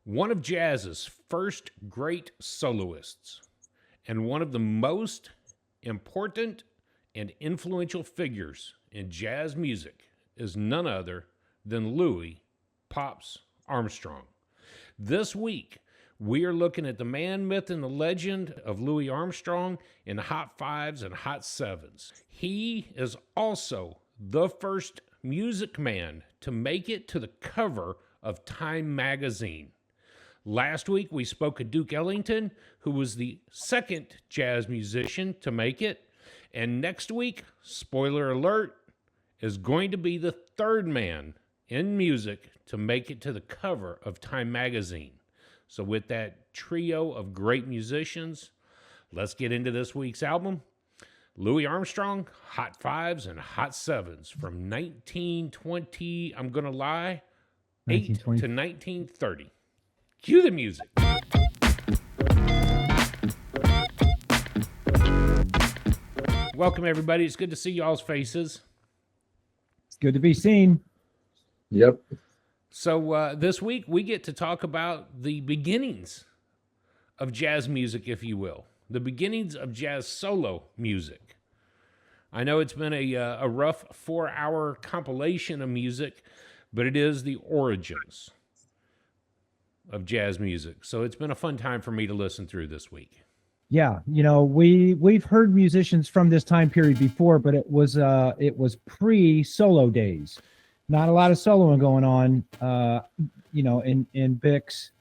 One of jazz's first great soloists, and one of the most important and influential figures in jazz music is none other than Louis Pops Armstrong. This week, we are looking at the man, myth, and the legend of Louis Armstrong in Hot Fives and Hot Sevens. He is also the first music man to make it to the cover of Time magazine. Last week, we spoke of Duke Ellington, who was the second jazz musician to make it. And next week, spoiler alert, is going to be the third man in music to make it to the cover of Time magazine. So with that trio of great musicians, let's get into this week's album. Louis Armstrong, Hot Fives and Hot Sevens from 1920, I'm going to lie, 8 to 1930. Cue the music. Welcome, everybody. It's good to see y'all's faces. It's good to be seen. Yep. So this week, we get to talk about the beginnings of jazz music, if you will. The beginnings of jazz solo music. I know it's been a rough 4-hour compilation of music, but it is the origins of jazz music. So it's been a fun time for me to listen through this week. Yeah, you know, we've heard musicians from this time period before, but it was pre-solo days. Not a lot of soloing going on, in Bix,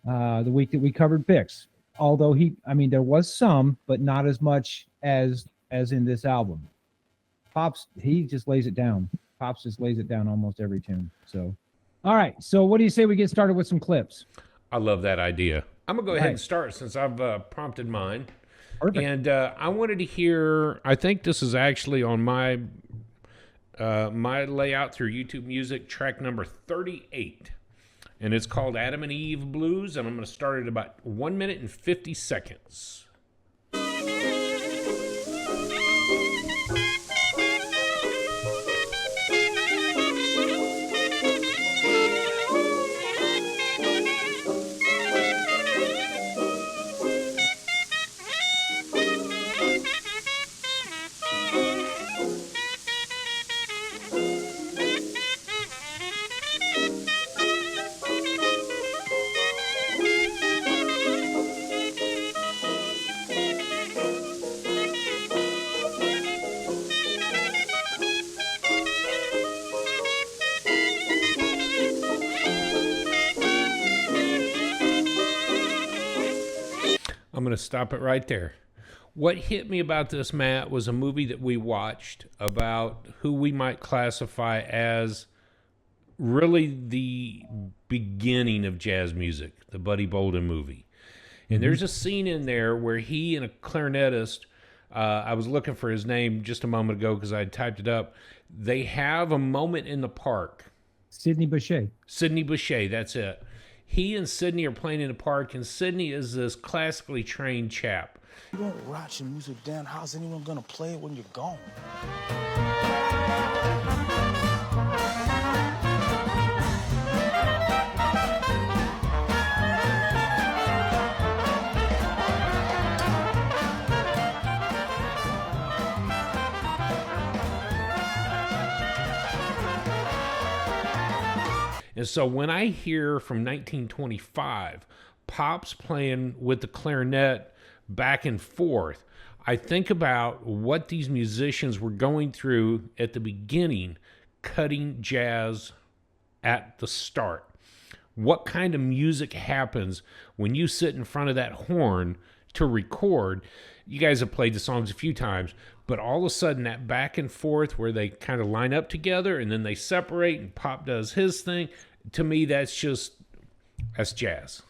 the week that we covered Bix. Although there was some, but not as much as in this album. Pops, he just lays it down. Pops just lays it down almost every tune. So, all right. So what do you say we get started with some clips? I love that idea. I'm going to go ahead and start since I've prompted mine. Perfect. And I wanted to hear, I think this is actually on my layout through YouTube Music, track number 38. And it's called Adam and Eve Blues, and I'm going to start at about 1 minute and 50 seconds. I'm going to stop it right there. What hit me about this, Matt, was a movie that we watched about who we might classify as really the beginning of jazz music, the Buddy Bolden movie. And there's a scene in there where he and a clarinetist, I was looking for his name just a moment ago because I had typed it up. They have a moment in the park. Sidney Bechet. Sidney Bechet, that's it. He and Sidney are playing in the park, and Sidney is this classically trained chap. You don't write your music down. How's anyone gonna play it when you're gone? And so when I hear from 1925, Pops playing with the clarinet back and forth, I think about what these musicians were going through at the beginning, cutting jazz at the start. What kind of music happens when you sit in front of that horn to record? You guys have played the songs a few times, but all of a sudden that back and forth where they kind of line up together and then they separate and Pop does his thing, to me, that's jazz.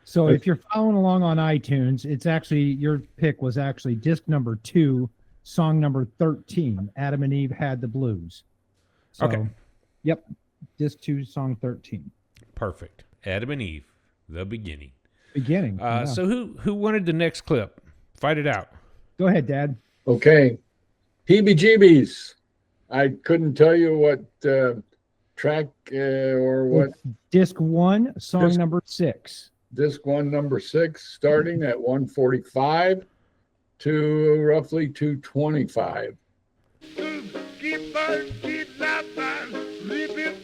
So if you're following along on iTunes, it's actually, your pick was actually disc number 2, song number 13, Adam and Eve Had the Blues. So, okay. Yep. Disc 2, song 13. Perfect. Adam and Eve, the beginning. Yeah. So who wanted the next clip? Fight it out. Go ahead, Dad. Okay. Heebie-jeebies. I couldn't tell you what track or what? It's disc 1, song Disc- number 6. Disc 1, number 6, starting at 145 to roughly 225. Keep on, keep laughing, keep it,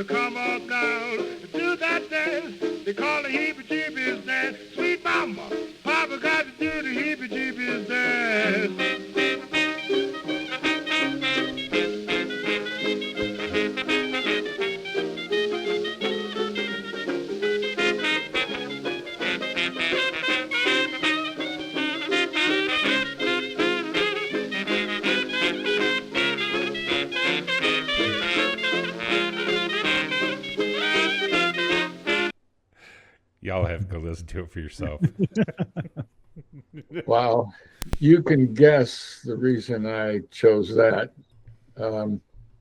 come on down, do that dance, they call the heebie-jeebies dance, sweet mama, Papa got to do the heebie-jeebies dance. Y'all have to go listen to it for yourself. Wow. You can guess the reason I chose that.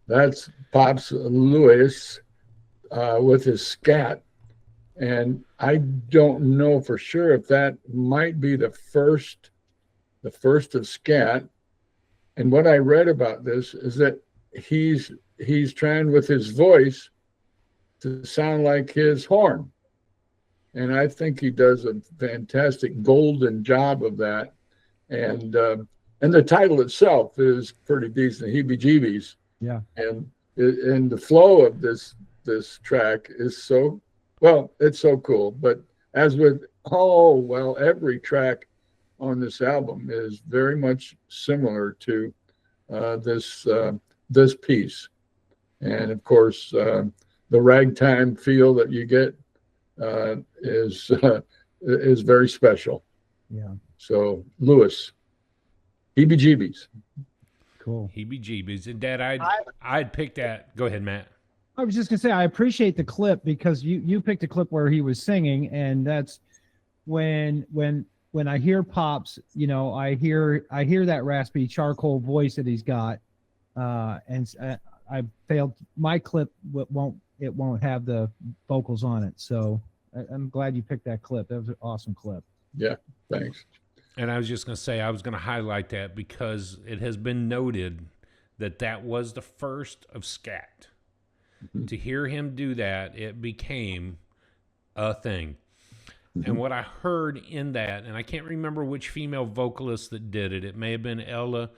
That's Pops Lewis with his scat. And I don't know for sure if that might be the first of scat. And what I read about this is that he's trying with his voice to sound like his horn. And I think he does a fantastic golden job of that. And the title itself is pretty decent, Heebie-Jeebies. Yeah. And the flow of this track is so, well, it's so cool. But as with every track on this album is very much similar to this piece. And of course, the ragtime feel that you get is very special. Yeah. So Lewis, Heebie-Jeebies. Cool. Heebie-jeebies. And Dad, I'd pick that. Go ahead, Matt. I was just gonna say I appreciate the clip because you picked a clip where he was singing, and that's when I hear Pops, you know, I hear that raspy charcoal voice that he's got, and I failed my clip won't have the vocals on it. So I'm glad you picked that clip. That was an awesome clip. Yeah, thanks. And I was just going to say, I was going to highlight that because it has been noted that was the first of scat. Mm-hmm. To hear him do that, it became a thing. Mm-hmm. And what I heard in that, and I can't remember which female vocalist that did it. It may have been Ella,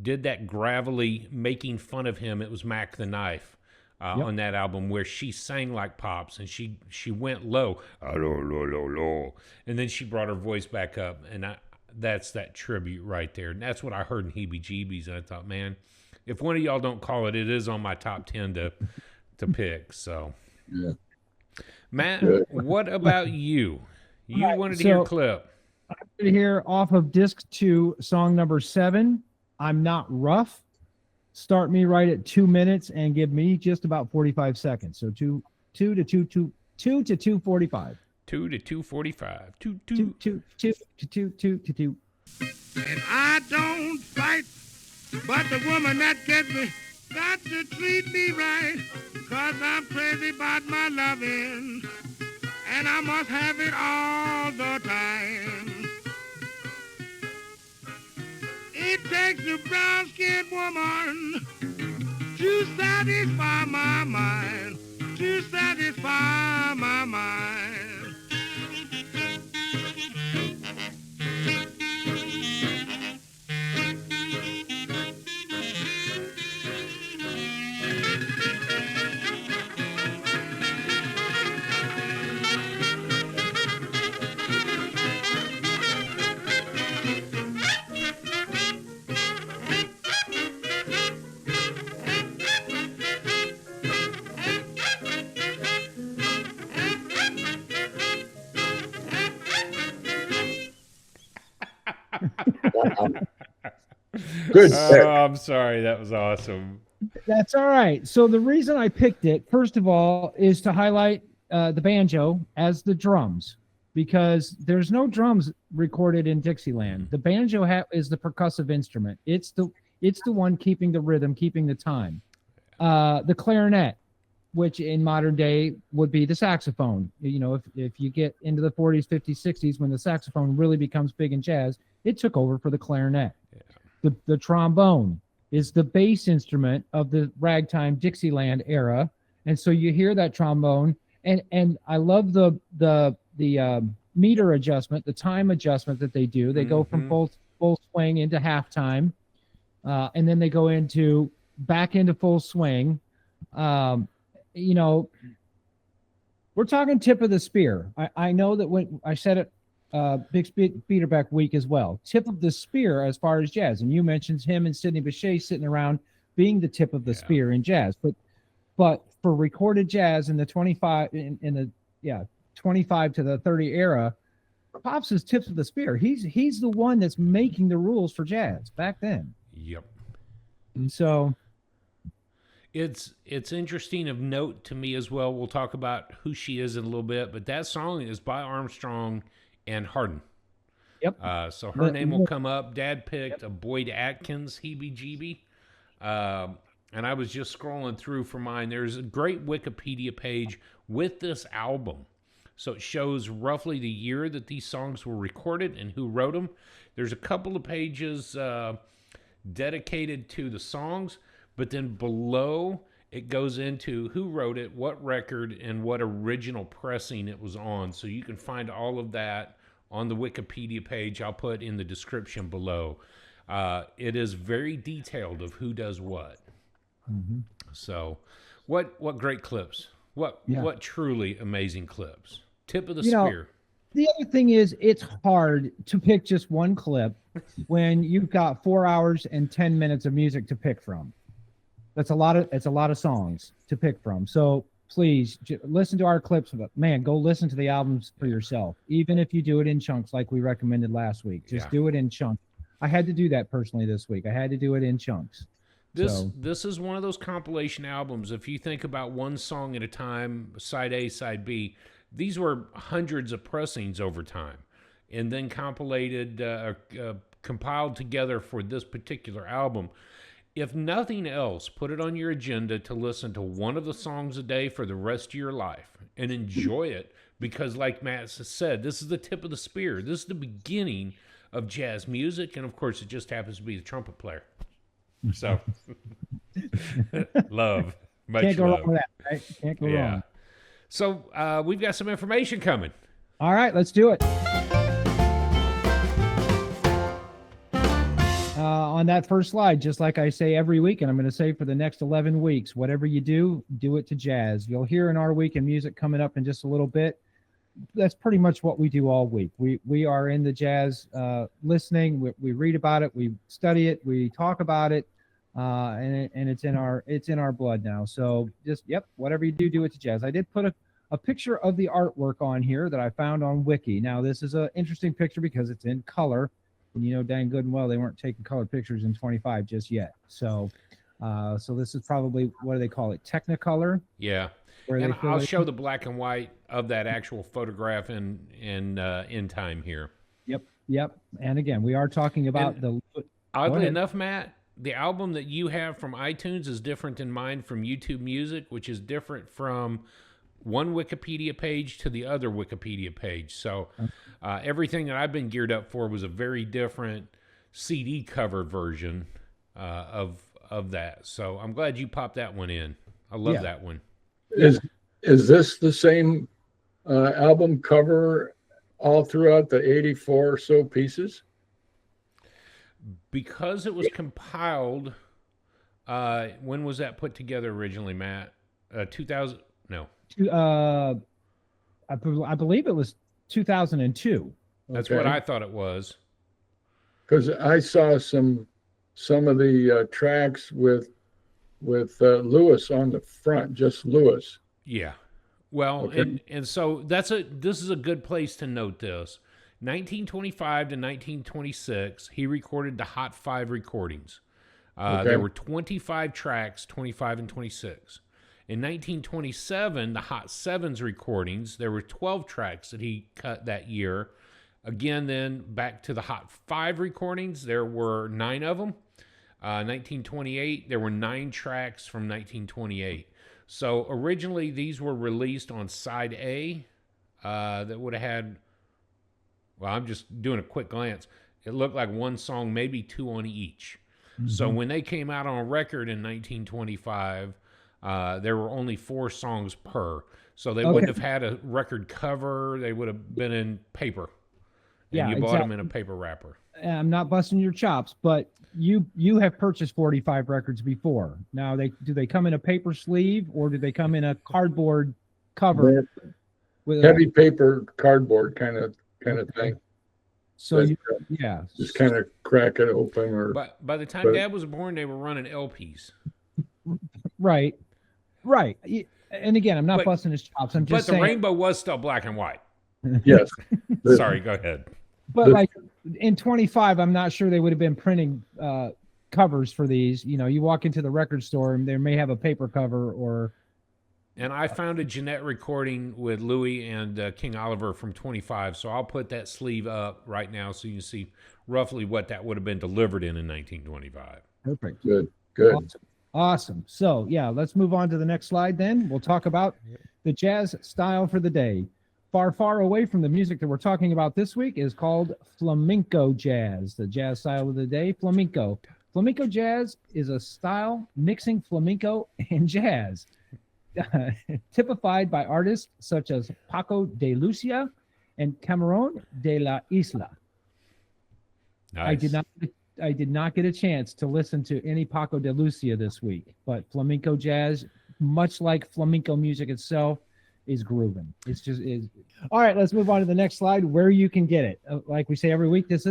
did that gravelly making fun of him. It was Mac the Knife. On that album where she sang like Pops and she went low, and then she brought her voice back up, and that's that tribute right there. And that's what I heard in Heebie-Jeebies. And I thought, man, if one of y'all don't call it, it is on my top 10 to pick. So, yeah. Matt, what about you? You wanted to hear a clip. I'm going to hear off of disc 2, song number 7, I'm Not Rough. Start me right at 2 minutes and give me just about 45 seconds. So 2 to 2:45. 2 to 2:45. 2 to 2. And I don't fight, but the woman that gets me got to treat me right, 'cause I'm crazy about my loving, and I must have it all the time. It takes a brown-skinned woman to satisfy my mind, to satisfy my mind. Wow. Good. I'm sorry. That was awesome. That's all right. So the reason I picked it, first of all, is to highlight the banjo as the drums, because there's no drums recorded in Dixieland. The banjo is the percussive instrument. It's the one keeping the rhythm, keeping the time. The clarinet which in modern day would be the saxophone. You know, if you get into the 40s, 50s, 60s, when the saxophone really becomes big in jazz, it took over for the clarinet. Yeah. The trombone is the bass instrument of the ragtime Dixieland era, and so you hear that trombone, and I love the meter adjustment, the time adjustment that they do. They go from full swing into halftime, and then they go back into full swing. You know, we're talking tip of the spear. I know that when I said it, Big Beiderbecke week as well, tip of the spear as far as jazz. And you mentioned him and Sidney Bechet sitting around being the tip of the spear in jazz. But for recorded jazz in the 25 to the 30 era, Pops is tips of the spear. He's the one that's making the rules for jazz back then. Yep. And so it's interesting of note to me as well. We'll talk about who she is in a little bit, but that song is by Armstrong and Hardin. Yep. So her name will come up. Dad picked a Boyd Atkins Heebie-Jeebie. And I was just scrolling through for mine. There's a great Wikipedia page with this album. So it shows roughly the year that these songs were recorded and who wrote them. There's a couple of pages dedicated to the songs, but then below it goes into who wrote it, what record, and what original pressing it was on. So you can find all of that on the Wikipedia page. I'll put in the description below. It is very detailed of who does what. Mm-hmm. So what great clips. What truly amazing clips. Tip of the You know, spear. the other thing is, it's hard to pick just one clip when you've got 4 hours and 10 minutes of music to pick from. It's a lot of songs to pick from. So please listen to our clips, but man, go listen to the albums for yourself. Even if you do it in chunks, like we recommended last week, just do it in chunks. I had to do that personally this week. I had to do it in chunks. This is one of those compilation albums. If you think about one song at a time, side A, side B, these were hundreds of pressings over time, and then compiled together for this particular album. If nothing else, put it on your agenda to listen to one of the songs a day for the rest of your life and enjoy it, because like Matt said, this is the tip of the spear. This is the beginning of jazz music, and of course it just happens to be the trumpet player. So love. Can't go wrong with that, right? Can't go wrong. So we've got some information coming. All right, let's do it. On that first slide, just like I say every week, and I'm going to say for the next 11 weeks, whatever you do, do it to jazz. You'll hear in our week in music coming up in just a little bit. That's pretty much what we do all week. We are in the jazz listening. We read about it. We study it. We talk about it. And it's in our blood now. So just, whatever you do, do it to jazz. I did put a picture of the artwork on here that I found on Wiki. Now, this is an interesting picture because it's in color. And you know dang good and well they weren't taking color pictures in 25 just yet. So this is probably, what do they call it, Technicolor? Yeah. And I'll show the black and white of that actual photograph in time here. Yep. And again, we are talking about Oddly enough, Matt, the album that you have from iTunes is different than mine from YouTube Music, which is different from one Wikipedia page to the other Wikipedia page. So everything that I've been geared up for was a very different CD cover version of that. So I'm glad you popped that one in. I love that one. Is this the same album cover all throughout the 84 or so pieces? Because it was compiled, when was that put together originally, Matt? 2000? No. I believe it was 2002. That's what I thought it was. Because I saw some of the tracks with Lewis on the front, just Lewis. Yeah. Well, and so this is a good place to note this. 1925 to 1926, he recorded the Hot 5 recordings. There were 25 tracks, 25 and 26. In 1927, the Hot 7's recordings, there were 12 tracks that he cut that year. Again, then back to the Hot 5 recordings, there were 9 of them. 1928, there were 9 tracks from 1928. So originally these were released on side A. That would have had. Well, I'm just doing a quick glance. It looked like one song, maybe two on each. So when they came out on record in 1925, there were only 4 songs per. So they wouldn't have had a record cover. They would have been in paper. And Yeah, you bought them exactly. in a paper wrapper. I'm not busting your chops, but you have purchased 45 records before. Now, do they come in a paper sleeve or do they come in a cardboard cover? With Heavy paper, cardboard kind of thing. so That, you, yeah. just kind of crack it open, or But by the time But- Dad was born, they were running LPs. Right. And again, I'm not But- busting his chops. I'm But just the saying. rainbow was still black and white. yes. The- Sorry, go ahead. But like in 25, I'm not sure they would have been printing covers for these. You know, you walk into the record store and they may have a paper cover or. And I found a Jeanette recording with Louis and King Oliver from 25, so I'll put that sleeve up right now so you can see roughly what that would have been delivered in 1925. Perfect. Good. Awesome. So, yeah, let's move on to the next slide then. We'll talk about the jazz style for the day. Far, far away from the music that we're talking about this week is called flamenco jazz, the jazz style of the day, flamenco. Flamenco jazz is a style mixing flamenco and jazz, typified by artists such as Paco de Lucia and Cameron de la Isla. Nice. I did not get a chance to listen to any Paco de Lucia this week, but flamenco jazz, much like flamenco music itself, is grooving. It's just is. All right, let's move on to the next slide where you can get it. Like we say every week, this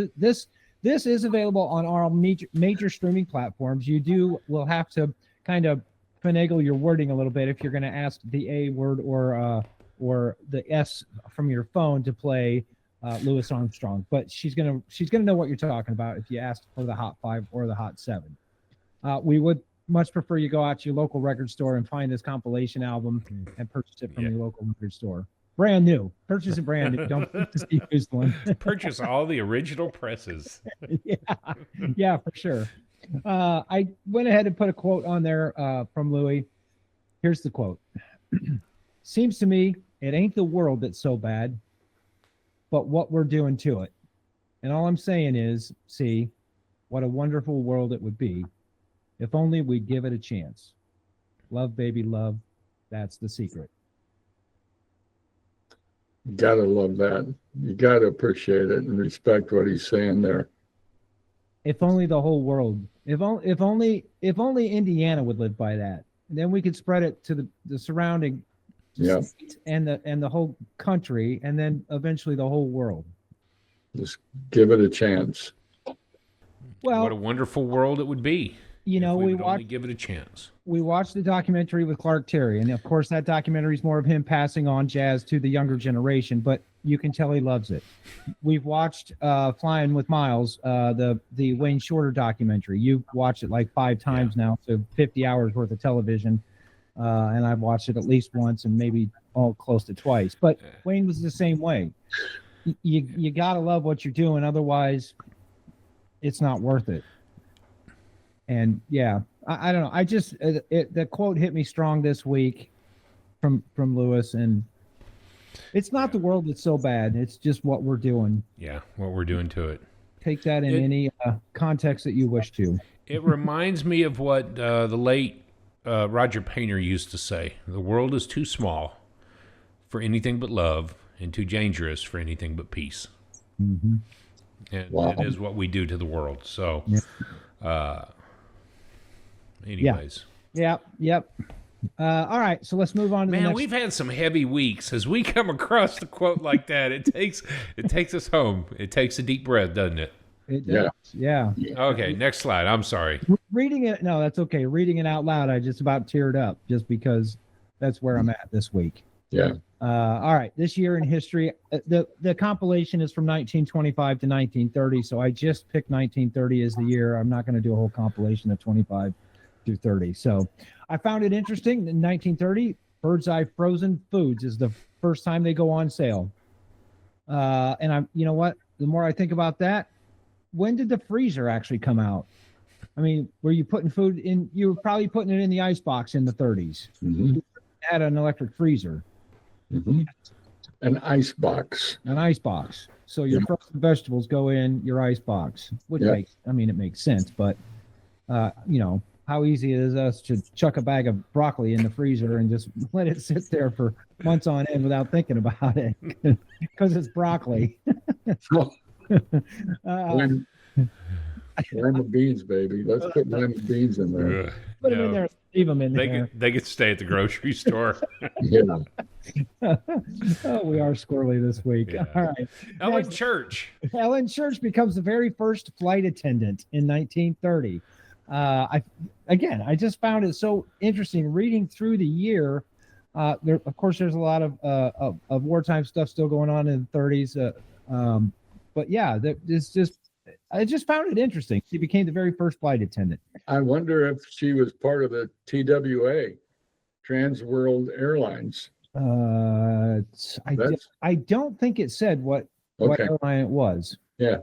is available on our major streaming platforms. You will have to kind of finagle your wording a little bit if you're going to ask the A word or the S from your phone to play Louis Armstrong, but she's gonna know what you're talking about if you ask for the Hot 5 or the Hot 7. We would much prefer you go out to your local record store and find this compilation album and purchase it from your local record store. Brand new. Purchase it brand new. Don't purchase the used one. Purchase all the original presses. Yeah, for sure. I went ahead and put a quote on there from Louis. Here's the quote. Seems to me it ain't the world that's so bad, but what we're doing to it. And all I'm saying is, see, what a wonderful world it would be if only we'd give it a chance. Love, baby, love. That's the secret. You gotta love that. You gotta appreciate it and respect what he's saying there. If only the whole world, if only Indiana would live by that, and then we could spread it to the surrounding state and the whole country, and then eventually the whole world. Just give it a chance. Well, What a wonderful world it would be. you know, if we would only watched give it a chance. the documentary with Clark Terry, and of course that documentary is more of him passing on jazz to the younger generation, but you can tell he loves it. We've watched Flying with Miles, the Wayne Shorter documentary. You've watched it like 5 times now, so 50 hours worth of television, and I've watched it at least once and maybe close to twice. But Wayne was the same way. You gotta love what you're doing, otherwise it's not worth it. And yeah, I don't know. I just the quote hit me strong this week from Louis, and it's not the world that's so bad. It's just what we're doing. Yeah, what we're doing to it. Take that in any context that you wish to. It reminds me of what the late Roger Painter used to say. The world is too small for anything but love and too dangerous for anything but peace. Mm-hmm. And Wow. that is what we do to the world. So, anyways. Yep. All right, so let's move on to the Man, next. we've had some heavy weeks. As we come across the quote like that, it takes us home. It takes a deep breath, doesn't it? It does. Yeah. Okay, next slide. I'm sorry. Reading it, no, that's okay. Reading it out loud, I just about teared up just because that's where I'm at this week. Yeah. All right, this year in history, the compilation is from 1925 to 1930, so I just picked 1930 as the year. I'm not going to do a whole compilation of 25 through 30. So I found it interesting. In 1930, Bird's Eye Frozen Foods is the first time they go on sale. And you know what? The more I think about that, when did the freezer actually come out? I mean, were you putting food in? You were probably putting it in the ice box in the 30s. Mhm. Had an electric freezer, Mhm. An ice box. an ice box. So your Yeah. frozen vegetables go in your ice box, which Yeah. makes, I mean, it makes sense, but you know, how easy it is us to chuck a bag of broccoli in the freezer and just let it sit there for months on end without thinking about it because it's broccoli. Oh, Uh, lima, lima beans, baby. Let's put lima beans in there. Ugh, put them in no. there, leave them in They there. could stay at the grocery store. Yeah. Oh, we are squirrely this week. Yeah. All right. Ellen Next, Church. Ellen Church becomes the very first flight attendant in 1930. I just found it so interesting reading through the year. There, of course, there's a lot of wartime stuff still going on in the 30s. But yeah, I just found it interesting. She became the very first flight attendant. I wonder if she was part of the TWA, Trans World Airlines. I don't think it said what Okay. airline it was. Yeah.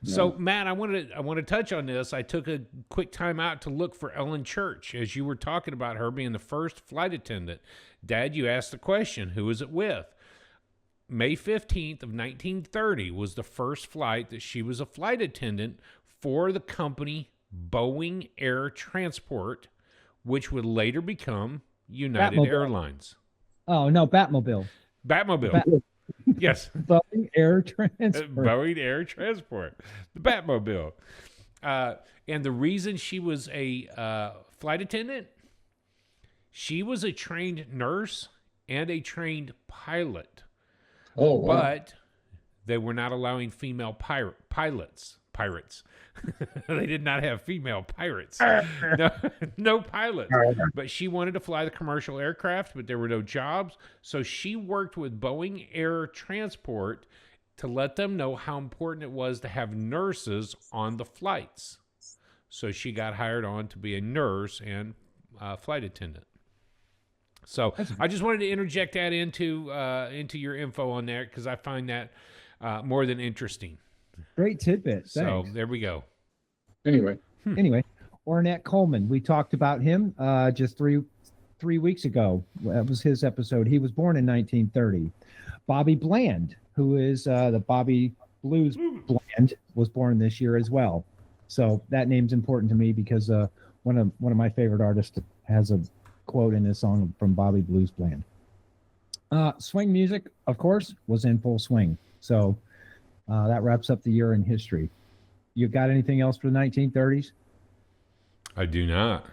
So, Matt, I want to touch on this. I took a quick time out to look for Ellen Church as you were talking about her being the first flight attendant. Dad, you asked the question, who was it with? May 15th of 1930 was the first flight that she was a flight attendant for the company Boeing Air Transport, which would later become United Batmobile. Airlines. Oh no, Batmobile. Batmobile. Yes. Boeing Air Transport. Boeing Air Transport, the Batmobile. And the reason she was a flight attendant, she was a trained nurse and a trained pilot, Oh, wow. but they were not allowing female pilots. They did not have female pirates. No pilots. But she wanted to fly the commercial aircraft, but there were no jobs. So she worked with Boeing Air Transport to let them know how important it was to have nurses on the flights. So she got hired on to be a nurse and flight attendant. So I just wanted to interject that into your info on there because I find that more than interesting. Great tidbit. So Thanks. there we go. Anyway, Anyway, Ornette Coleman. We talked about him just three weeks ago. That was his episode. He was born in 1930. Bobby Bland, who is the Bobby Blues Bland, was born this year as well. So that name's important to me because one of my favorite artists has a quote in his song from Bobby Blues Bland. Swing music, of course, was in full swing. So that wraps up the year in history. You got anything else for the 1930s? I do not.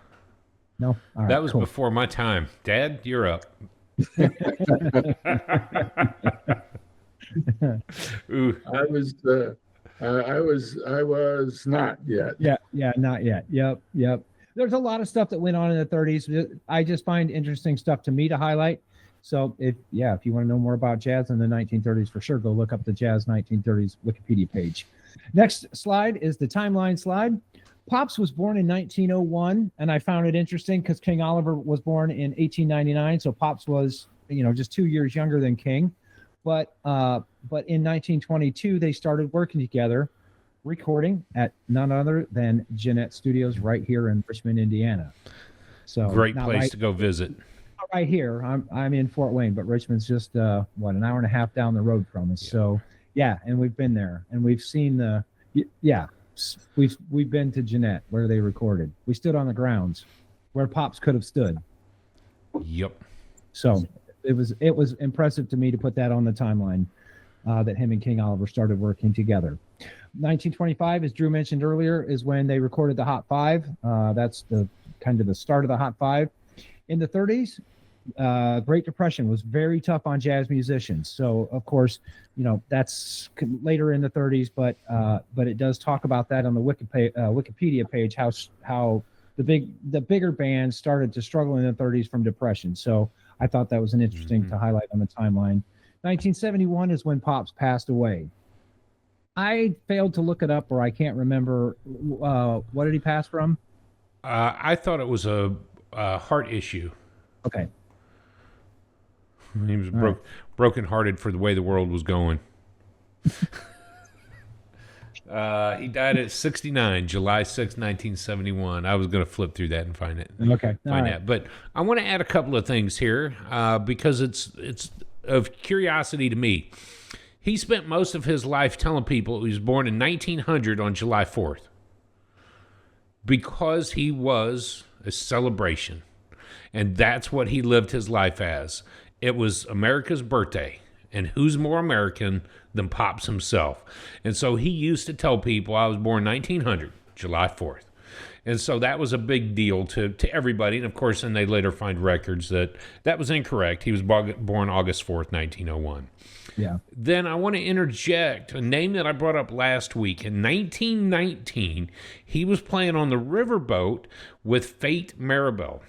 No? All right, That was cool. before my time. Dad, you're up. Ooh, I was not yet. Yeah, not yet. Yep. There's a lot of stuff that went on in the 30s. I just find interesting stuff to me to highlight. So if you want to know more about jazz in the 1930s, for sure, go look up the Jazz 1930s Wikipedia page. Next slide is the timeline slide. Pops was born in 1901, and I found it interesting because King Oliver was born in 1899. So Pops was, just 2 years younger than King. But in 1922, they started working together, recording at none other than Jeanette Studios right here in Richmond, Indiana. So great not place right, to go visit. not right here. I'm in Fort Wayne, but Richmond's just an hour and a half down the road from us. Yeah. So and we've been there and we've seen we've been to Jeanette where they recorded. We stood on the grounds where Pops could have stood. Yep. So it was impressive to me to put that on the timeline that him and King Oliver started working together. 1925, as Drew mentioned earlier, is when they recorded the Hot Five. That's the kind of the start of the Hot Five. In the 30s, Great Depression was very tough on jazz musicians. So of course, that's later in the 30s, but it does talk about that on the Wikipedia page how the bigger bands started to struggle in the 30s from depression. So I thought that was an interesting to highlight on the timeline. 1971 is when Pops passed away. I failed to look it up, or I can't remember. What did he pass from? I thought it was a heart issue. Okay. He was brokenhearted for the way the world was going. He died at 69, July 6, 1971. I was going to flip through that and find it. Okay. All Find right. that. But I want to add a couple of things here because it's of curiosity to me. He spent most of his life telling people he was born in 1900 on July 4th because he was a celebration. And that's what he lived his life as. It was America's birthday. And who's more American than Pops himself? And so he used to tell people, I was born 1900, July 4th. And so that was a big deal to everybody. And of course, then they later find records that was incorrect. He was born August 4th, 1901. Yeah. Then I want to interject a name that I brought up last week. In 1919, he was playing on the riverboat with Fate Maribel.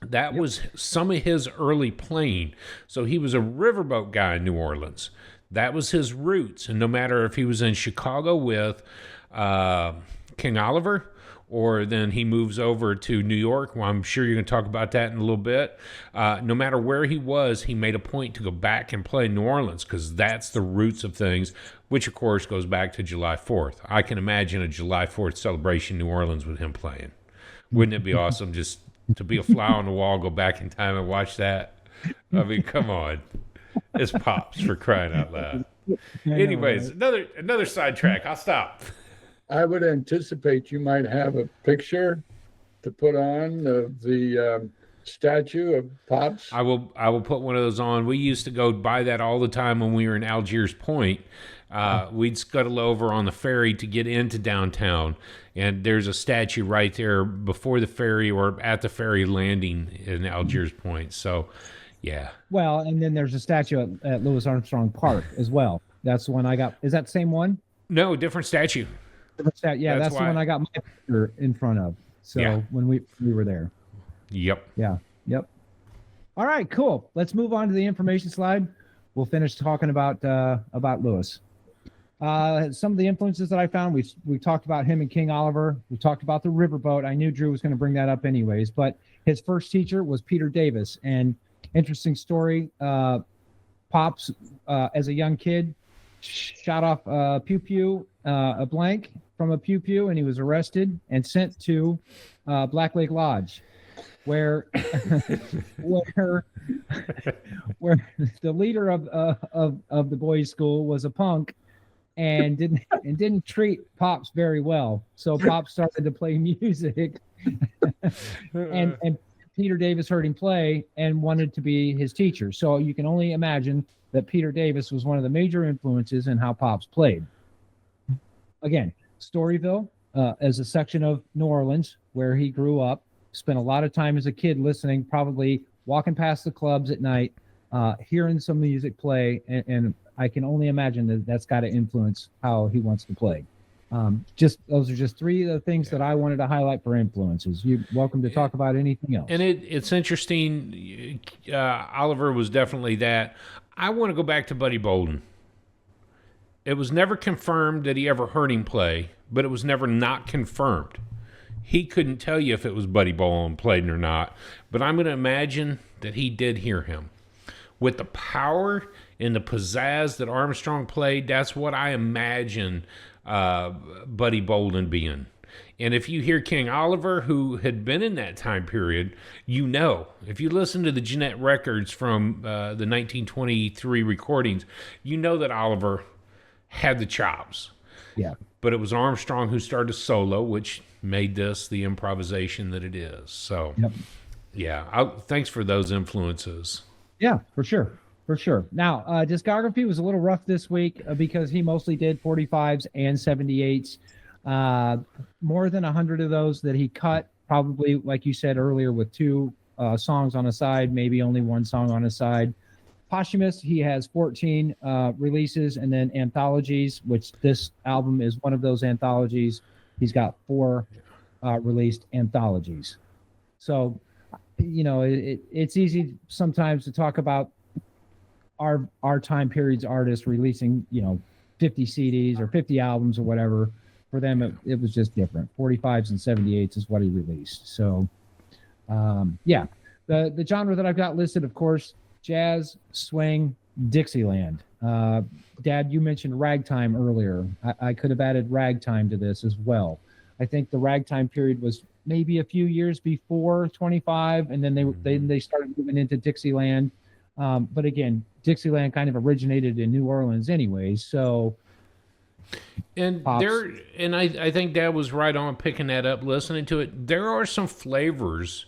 That was some of his early playing. So he was a riverboat guy in New Orleans. That was his roots. And no matter if he was in Chicago with King Oliver, or then he moves over to New York, well, I'm sure you're going to talk about that in a little bit. No matter where he was, he made a point to go back and play New Orleans because that's the roots of things, which, of course, goes back to July 4th. I can imagine a July 4th celebration in New Orleans with him playing. Wouldn't it be awesome just to be a fly on the wall, go back in time and watch that? I mean, come on. It's Pops, for crying out loud. Anyways, another sidetrack. I'll stop. I would anticipate you might have a picture to put on of the statue of Pops. I will put one of those on. We used to go by that all the time when we were in Algiers Point. We'd scuttle over on the ferry to get into downtown, and there's a statue right there before the ferry or at the ferry landing in Algiers Point. So, yeah. Well, and then there's a statue at Louis Armstrong Park as well. That's the one I got. Is that the same one? No, different statue. Yeah, that's the why- one I got my picture in front of. So Yeah. when we were there. Yep. Yeah. Yep. All right, cool. Let's move on to the information slide. We'll finish talking about Lewis. Some of the influences that I found, we talked about him and King Oliver. We talked about the riverboat. I knew Drew was going to bring that up anyways, but his first teacher was Peter Davis. And interesting story, Pops, as a young kid, shot off a a blank from a pew, and he was arrested and sent to Black Lake Lodge, where where the leader of the boys' school was a punk and didn't treat Pops very well. So Pops started to play music, and Peter Davis heard him play and wanted to be his teacher. So you can only imagine that Peter Davis was one of the major influences in how Pops played. Again, Storyville, as a section of New Orleans where he grew up, spent a lot of time as a kid listening, probably walking past the clubs at night, hearing some music play, and I can only imagine that that's got to influence how he wants to play. Those are just three of the things that I wanted to highlight for influences. You're welcome to talk about anything else. And it's interesting. Oliver was definitely that. I want to go back to Buddy Bolden. It was never confirmed that he ever heard him play, but it was never not confirmed. He couldn't tell you if it was Buddy Bolden played or not, but I'm going to imagine that he did hear him. With the power and the pizzazz that Armstrong played, that's what I imagine Buddy Bolden being. And if you hear King Oliver, who had been in that time period, you know. If you listen to the Jeanette records from the 1923 recordings, you know that Oliver had the chops. Yeah. But it was Armstrong who started solo, which made this the improvisation that it is. So, Yep. yeah, thanks for those influences. Yeah, for sure. For sure. Now, discography was a little rough this week because he mostly did 45s and 78s. More than 100 of those that he cut, probably, like you said earlier, with two songs on a side, maybe only one song on a side. Posthumous, he has 14 releases, and then anthologies, which this album is one of those anthologies. He's got 4 released anthologies. So, you know, it's easy sometimes to talk about our time period's artists releasing, 50 CDs or 50 albums or whatever. For them, it was just different. 45s and 78s is what he released. So, the genre that I've got listed, of course, jazz, swing, Dixieland. Dad, you mentioned ragtime earlier. I could have added ragtime to this as well. I think the ragtime period was maybe a few years before 25, and then they started moving into Dixieland. But again, Dixieland kind of originated in New Orleans anyway, so. And Pops. I think Dad was right on picking that up, listening to it. There are some flavors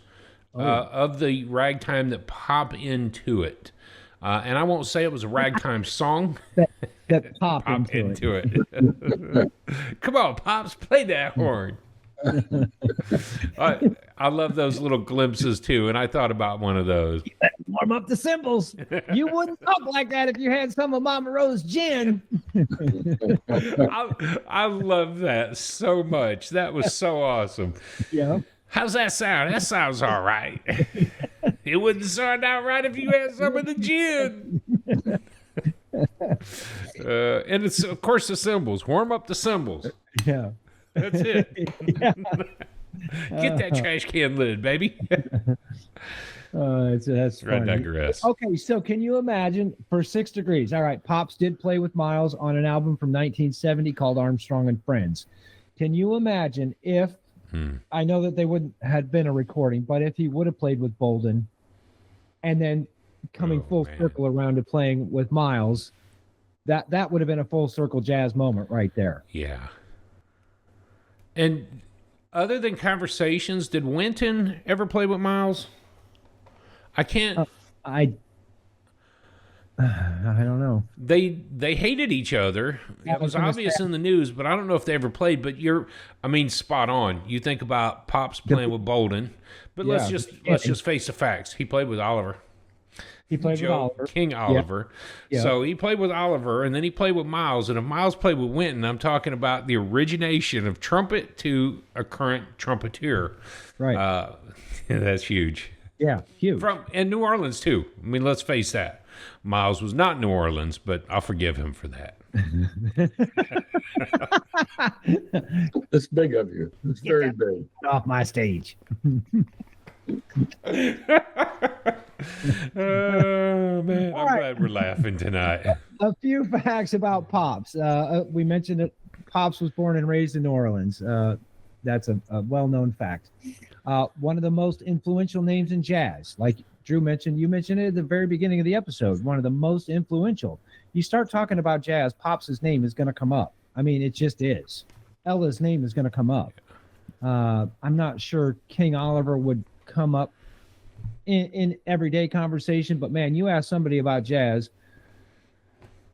of the ragtime that pop into it. And I won't say it was a ragtime song. that pop into it. Come on, Pops, play that horn. I love those little glimpses too, and I thought about one of those. Warm up the cymbals. You wouldn't talk like that if you had some of Mama Rose gin. I love that so much. That was so awesome. Yeah. How's that sound? That sounds all right. It wouldn't sound out right if you had some of the gin. And it's, of course, the cymbals. Warm up the cymbals. Yeah. That's it. Yeah. Get that trash can lid, baby. That's I funny. digress. Okay, so can you imagine for 6 Degrees? All right, Pops did play with Miles on an album from 1970 called Armstrong and Friends. Can you imagine if, I know that they wouldn't have been a recording, but if he would have played with Bolden and then coming full circle around to playing with Miles, that would have been a full circle jazz moment right there. Yeah. And other than Conversations, did Wynton ever play with Miles? I can't. I don't know. They hated each other. It was obvious in the news, but I don't know if they ever played. But spot on. You think about Pops playing with Bolden, but let's just face the facts. He played with Oliver. He played with Oliver. King Oliver. Yeah. So he played with Oliver, and then he played with Miles. And if Miles played with Wynton, I'm talking about the origination of trumpet to a current trumpeter. Right. That's huge. Yeah, huge. And New Orleans, too. I mean, let's face that. Miles was not New Orleans, but I'll forgive him for that. It's big of you. It's very big. Off my stage. Oh, man. I'm glad we're laughing tonight. A few facts about Pops. We mentioned that Pops was born and raised in New Orleans. That's a well-known fact. One of the most influential names in jazz, like Drew mentioned, you mentioned it at the very beginning of the episode, one of the most influential. You start talking about jazz, Pops' name is going to come up. I mean, it just is. Ella's name is going to come up. I'm not sure King Oliver would come up in everyday conversation, but man, you ask somebody about jazz,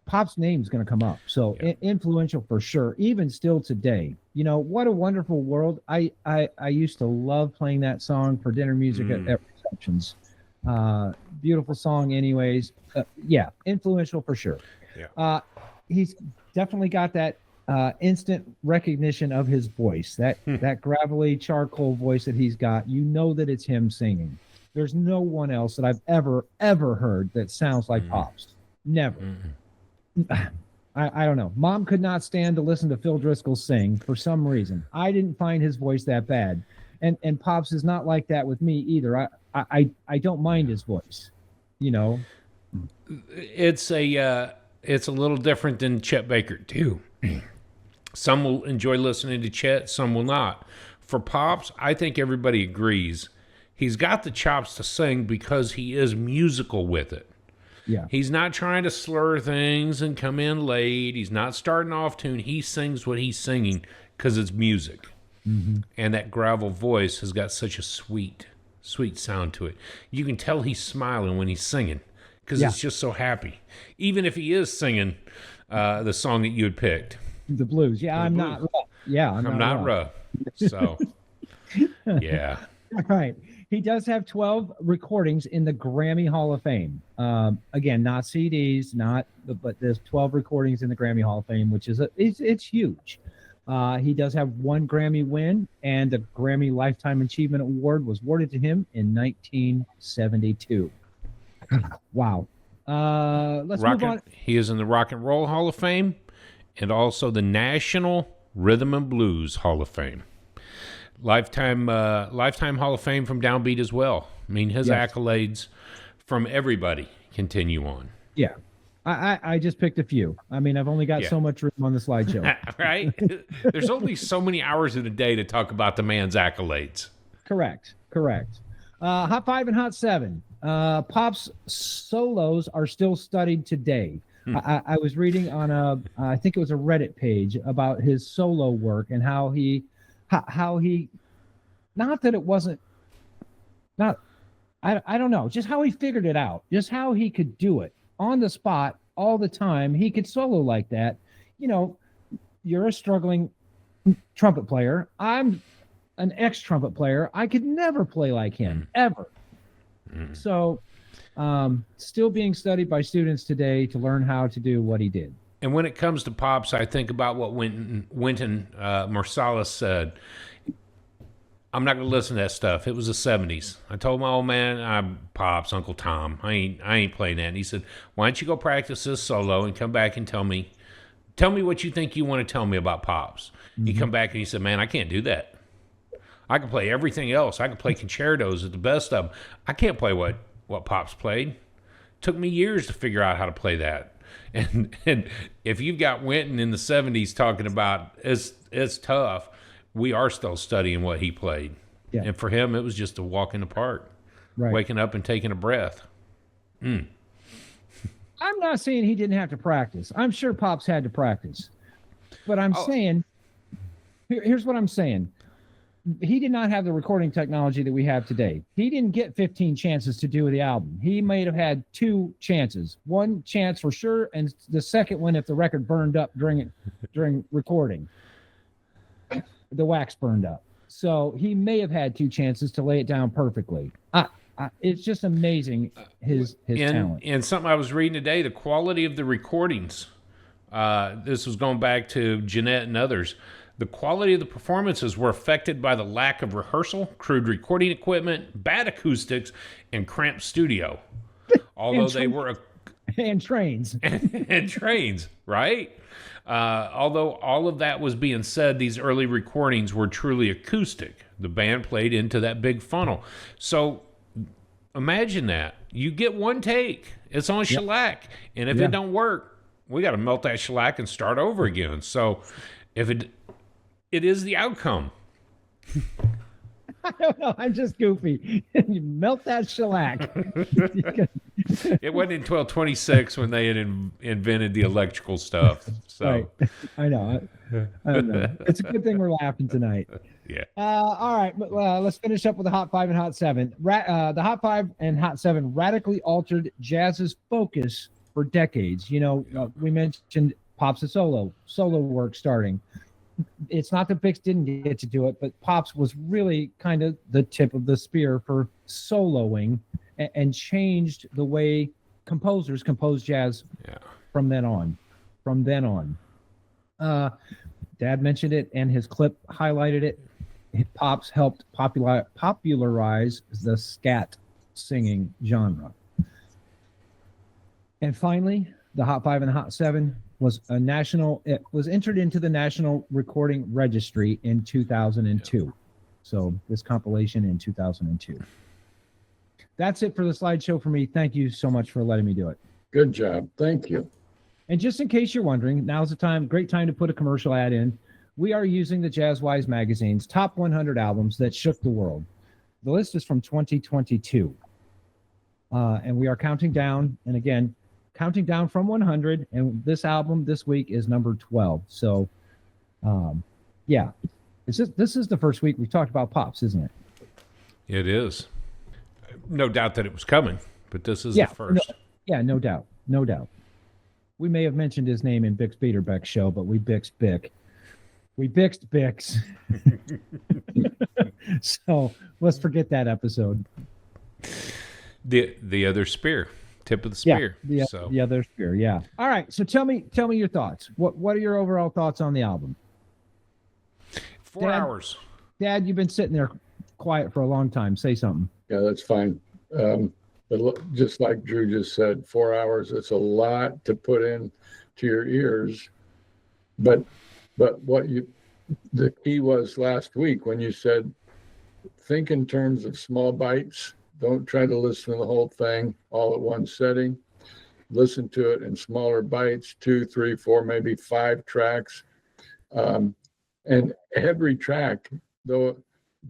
Pop's name is going to come up. So influential for sure, even still today. You know, what a wonderful world. I used to love playing that song for dinner music at receptions. Beautiful song anyways. Influential for sure. He's definitely got that instant recognition of his voice, that gravelly charcoal voice that he's got. You know that it's him singing. There's no one else that I've ever heard that sounds like Pops. Never. I don't know. Mom could not stand to listen to Phil Driscoll sing for some reason. I didn't find his voice that bad. And Pops is not like that with me either. I don't mind his voice, you know. It's a little different than Chet Baker too. Some will enjoy listening to Chet, some will not. For Pops, I think everybody agrees he's got the chops to sing because he is musical with it. Yeah. He's not trying to slur things and come in late. He's not starting off tune. He sings what he's singing because it's music. Mm-hmm. And that gravel voice has got such a sweet sound to it. You can tell he's smiling when he's singing because it's just so happy. Even if he is singing the song that you had picked. The blues. Yeah, I'm not rough. Yeah, I'm not rough. So, yeah. All right. He does have 12 recordings in the Grammy Hall of Fame. Again, not CDs, but there's 12 recordings in the Grammy Hall of Fame, which is it's huge. He does have one Grammy win, and the Grammy Lifetime Achievement Award was awarded to him in 1972. Wow. Let's move on. He is in the Rock and Roll Hall of Fame and also the National Rhythm and Blues Hall of Fame. Lifetime Hall of Fame from Downbeat as well. I mean, his accolades from everybody continue on. Yeah. I just picked a few. I mean, I've only got Yeah. so much room on the slideshow. Right? There's only so many hours in a day to talk about the man's accolades. Correct. Hot 5 and Hot 7. Pop's solos are still studied today. I was reading on I think it was a Reddit page about his solo work and how he, not that it wasn't, not, I don't know, just how he figured it out, just how he could do it on the spot all the time. He could solo like that. You know, you're a struggling trumpet player. I'm an ex-trumpet player. I could never play like him, ever. So, still being studied by students today to learn how to do what he did. And when it comes to Pops, I think about what Wynton Marsalis said. I'm not going to listen to that stuff. It was the 70s. I told my old man, I'm Pops, Uncle Tom. I ain't playing that. And he said, why don't you go practice this solo and come back and tell me what you think you want to tell me about Pops. He come back and he said, man, I can't do that. I can play everything else. I can play concertos at the best of them. I can't play what Pops played. Took me years to figure out how to play that. And if you've got Wynton in the 70s talking about it's tough, we are still studying what he played. Yeah. And for him, it was just a walk in the park. Right. Waking up and taking a breath. I'm not saying he didn't have to practice. I'm sure Pops had to practice. But I'm saying, here's what I'm saying. He did not have the recording technology that we have today. He didn't get 15 chances to do the album. He may have had 2 chances. One chance for sure, and the second one if the record burned up during recording. The wax burned up. So he may have had 2 chances to lay it down perfectly. It's just amazing his talent. And something I was reading today, the quality of the recordings. This was going back to Jeanette and others. The quality of the performances were affected by the lack of rehearsal, crude recording equipment, bad acoustics, and cramped studio. Although they were and trains. and trains, right? Although all of that was being said, these early recordings were truly acoustic. The band played into that big funnel. So imagine that. You get one take. It's on shellac. And if it don't work, we got to melt that shellac and start over again. So if it is the outcome. I don't know. I'm just goofy. You melt that shellac. It wasn't until 26 when they had invented the electrical stuff. So Right. I know. I don't know. It's a good thing we're laughing tonight. yeah. All right. Let's finish up with the Hot 5 and Hot 7. The Hot 5 and Hot 7 radically altered jazz's focus for decades. You know, we mentioned Pops' solo work starting. It's not that Bix didn't get to do it, but Pops was really kind of the tip of the spear for soloing and changed the way composers compose jazz from then on. Dad mentioned it, and his clip highlighted it. Pops helped popularize the scat singing genre. And finally, the Hot 5 and the Hot 7 was it was entered into the National Recording Registry in 2002. So this compilation in 2002. That's it for the slideshow for me. Thank you so much for letting me do it. Good job. Thank you. And just in case you're wondering, now's the great time to put a commercial ad in. We are using the JazzWise magazine's top 100 albums that shook the world. The list is from 2022. And we are counting down, and again, counting down from 100, and this album this week is number 12. So, this is the first week we've talked about Pops, isn't it? It is. No doubt that it was coming, but this is the first. No doubt. We may have mentioned his name in Bix Beiderbecke's show, but we bixed Bic. We bixed Bix. So let's forget that episode. The other spear. Tip of the spear. The other spear. Yeah. All right. So tell me your thoughts. What are your overall thoughts on the album? 4 hours. Dad, you've been sitting there quiet for a long time. Say something. Yeah, that's fine. But just like Drew just said, 4 hours, it's a lot to put in to your ears. But the key was last week when you said, think in terms of small bites. Don't try to listen to the whole thing all at one setting. listen to it in smaller bites, 2, 3, 4, maybe 5 tracks. And every track, though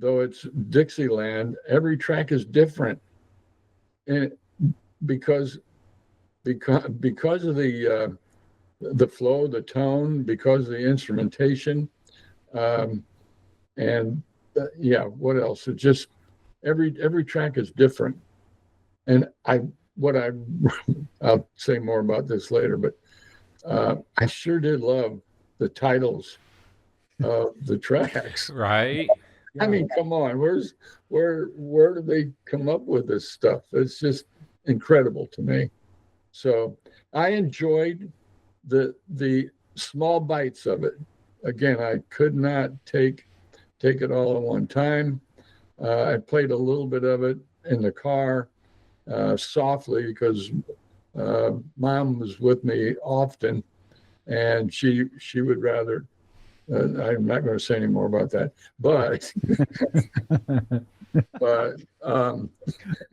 it's Dixieland, every track is different. And because of the flow, the tone, because of the instrumentation, and what else? It just every track is different. And I'll say more about this later, but I sure did love the titles of the tracks. Right. I mean, come on, where do they come up with this stuff? It's just incredible to me. So I enjoyed the small bites of it. Again, I could not take it all at one time. I played a little bit of it in the car softly because Mom was with me often, and she would rather. I'm not going to say any more about that, but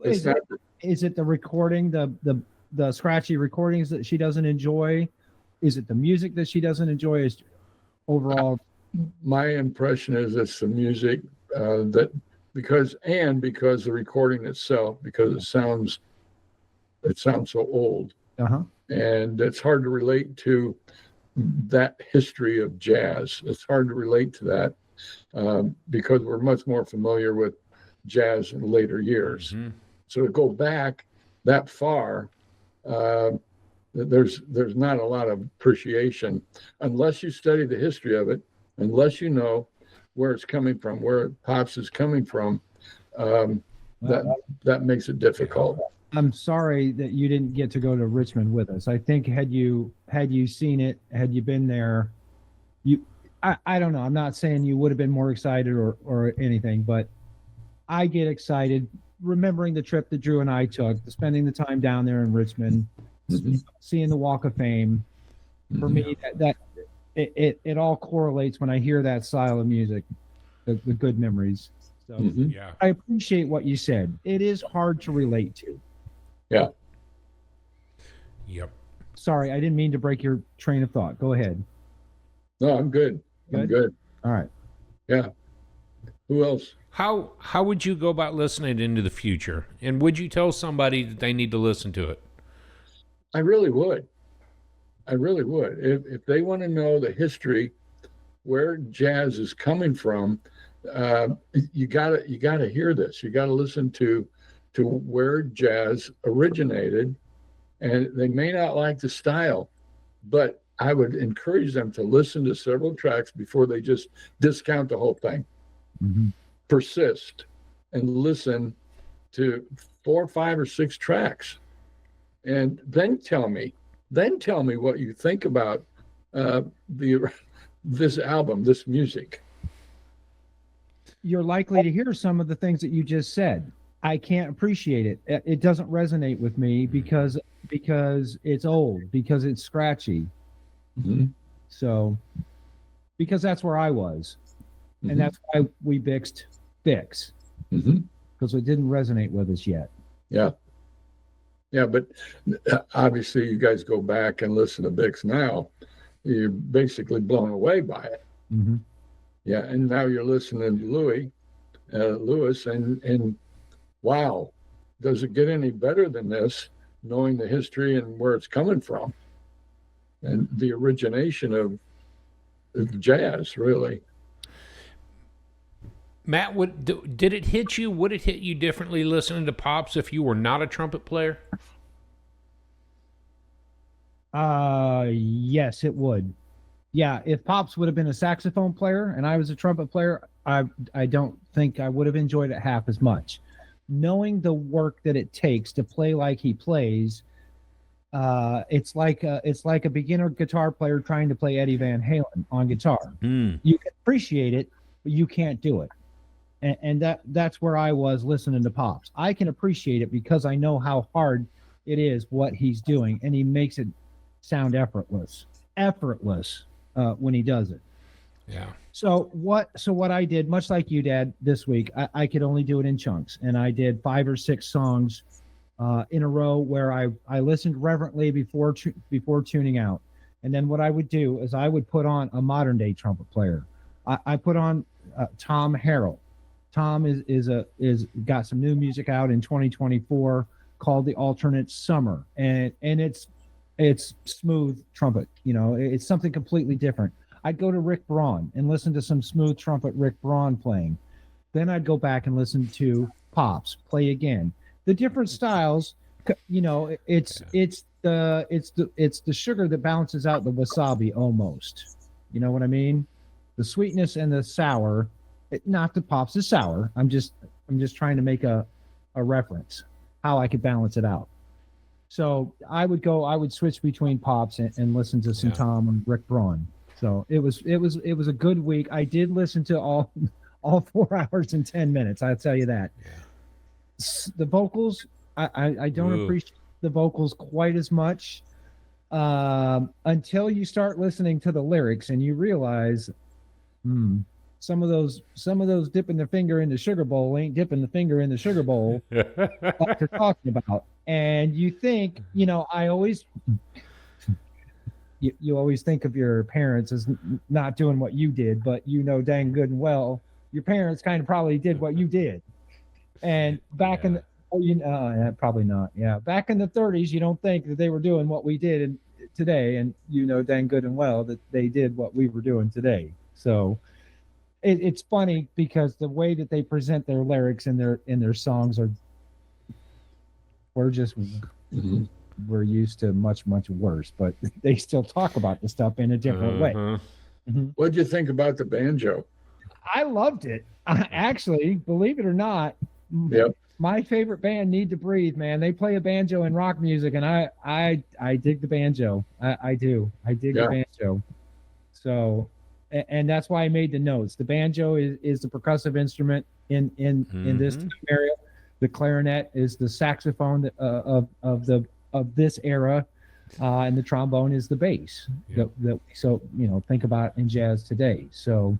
it's not. Is it the recording, the scratchy recordings that she doesn't enjoy? Is it the music that she doesn't enjoy? Is overall? My impression is it's the music that because the recording itself, because it sounds so old, and it's hard to relate to that history of jazz. It's hard to relate to that because we're much more familiar with jazz in later years. Mm-hmm. So to go back that far, there's not a lot of appreciation unless you study the history of it, unless you know where it's coming from, where Pops is coming from. That makes it difficult. I'm sorry that you didn't get to go to Richmond with us. I think had you seen it, had you been there, I don't know. I'm not saying you would have been more excited or anything, but I get excited remembering the trip that Drew and I took, spending the time down there in Richmond, seeing the Walk of Fame. For me, that it all correlates when I hear that style of music, the good memories. So I appreciate what you said. It is hard to relate to. Yeah. Yep. Sorry, I didn't mean to break your train of thought. Go ahead. No, I'm good. I'm good. All right. Yeah. Who else? How would you go about listening into the future? And would you tell somebody that they need to listen to it? I really would. If they want to know the history, where jazz is coming from, you gotta hear this. You gotta listen to where jazz originated, and they may not like the style, but I would encourage them to listen to several tracks before they just discount the whole thing. Mm-hmm. Persist and listen to 4, 5, or 6 tracks, and then tell me what you think about this album, this music. You're likely to hear some of the things that you just said. I can't appreciate it. It doesn't resonate with me because it's old, because it's scratchy. Mm-hmm. So, because that's where I was, and that's why we Bixed Bix, because it didn't resonate with us yet. Yeah, but obviously you guys go back and listen to Bix now, you're basically blown away by it. Mm-hmm. Yeah, and now you're listening to Louis, and wow, does it get any better than this, knowing the history and where it's coming from and the origination of jazz, really. Matt, did it hit you? Would it hit you differently listening to Pops if you were not a trumpet player? Yes, it would. Yeah, if Pops would have been a saxophone player and I was a trumpet player, I don't think I would have enjoyed it half as much. Knowing the work that it takes to play like he plays, it's like a beginner guitar player trying to play Eddie Van Halen on guitar. You can appreciate it, but you can't do it. And that's where I was listening to Pops. I can appreciate it because I know how hard it is what he's doing, and he makes it sound effortless when he does it. Yeah. So what I did, much like you, Dad, this week, I could only do it in chunks, and I did 5 or 6 songs in a row where I listened reverently before tuning out. And then what I would do is I would put on a modern day trumpet player. I put on Tom Harrell. Tom is got some new music out in 2024 called The Alternate Summer, and it's smooth trumpet. It's something completely different. I'd go to Rick Braun and listen to some smooth trumpet Rick Braun playing. Then I'd go back and listen to Pops play again. The different styles, it's the sugar that balances out the wasabi almost. You know what I mean? The sweetness and the sour, not the Pops is sour. I'm just trying to make a reference how I could balance it out. So I would switch between Pops and listen to some Tom and Rick Braun. So it was a good week. I did listen to all 4 hours and 10 minutes. I'll tell you that. Yeah. The vocals, I don't appreciate the vocals quite as much until you start listening to the lyrics and you realize, some of those dipping their finger in the sugar bowl ain't dipping the finger in the sugar bowl like they're talking about. And you think, I always, you always think of your parents as not doing what you did, but dang good and well, your parents kind of probably did what you did. And back in the, probably not. Yeah. Back in the 30s, you don't think that they were doing what we did today. And dang good and well that they did what we were doing today. So it's funny because the way that they present their lyrics in their songs we're used to much, much worse, but they still talk about the stuff in a different way. Mm-hmm. What'd you think about the banjo? I loved it. Actually, believe it or not, Yep. my favorite band, Need to Breathe, man. They play a banjo in rock music, and I dig the banjo. I do. I dig the banjo. So, and that's why I made the notes. The banjo is the percussive instrument in this time area. The clarinet is the saxophone of this era, and the trombone is the bass. Yep. So think about in jazz today. So,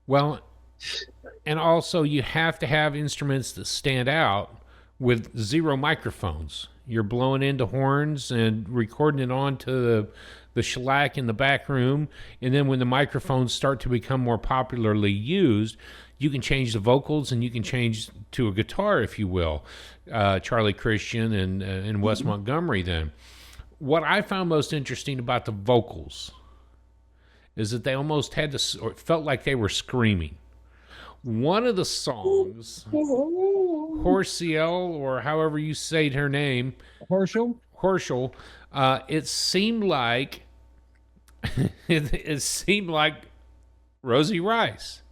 well. And also, you have to have instruments that stand out with 0 microphones. You're blowing into horns and recording it onto the shellac in the back room. And then when the microphones start to become more popularly used, you can change the vocals and you can change to a guitar, if you will. Charlie Christian and Wes Montgomery then. What I found most interesting about the vocals is that they almost had to, or it felt like they were screaming. One of the songs, Horsiel, or however you say her name, Horschel, it seemed like Rosie Rice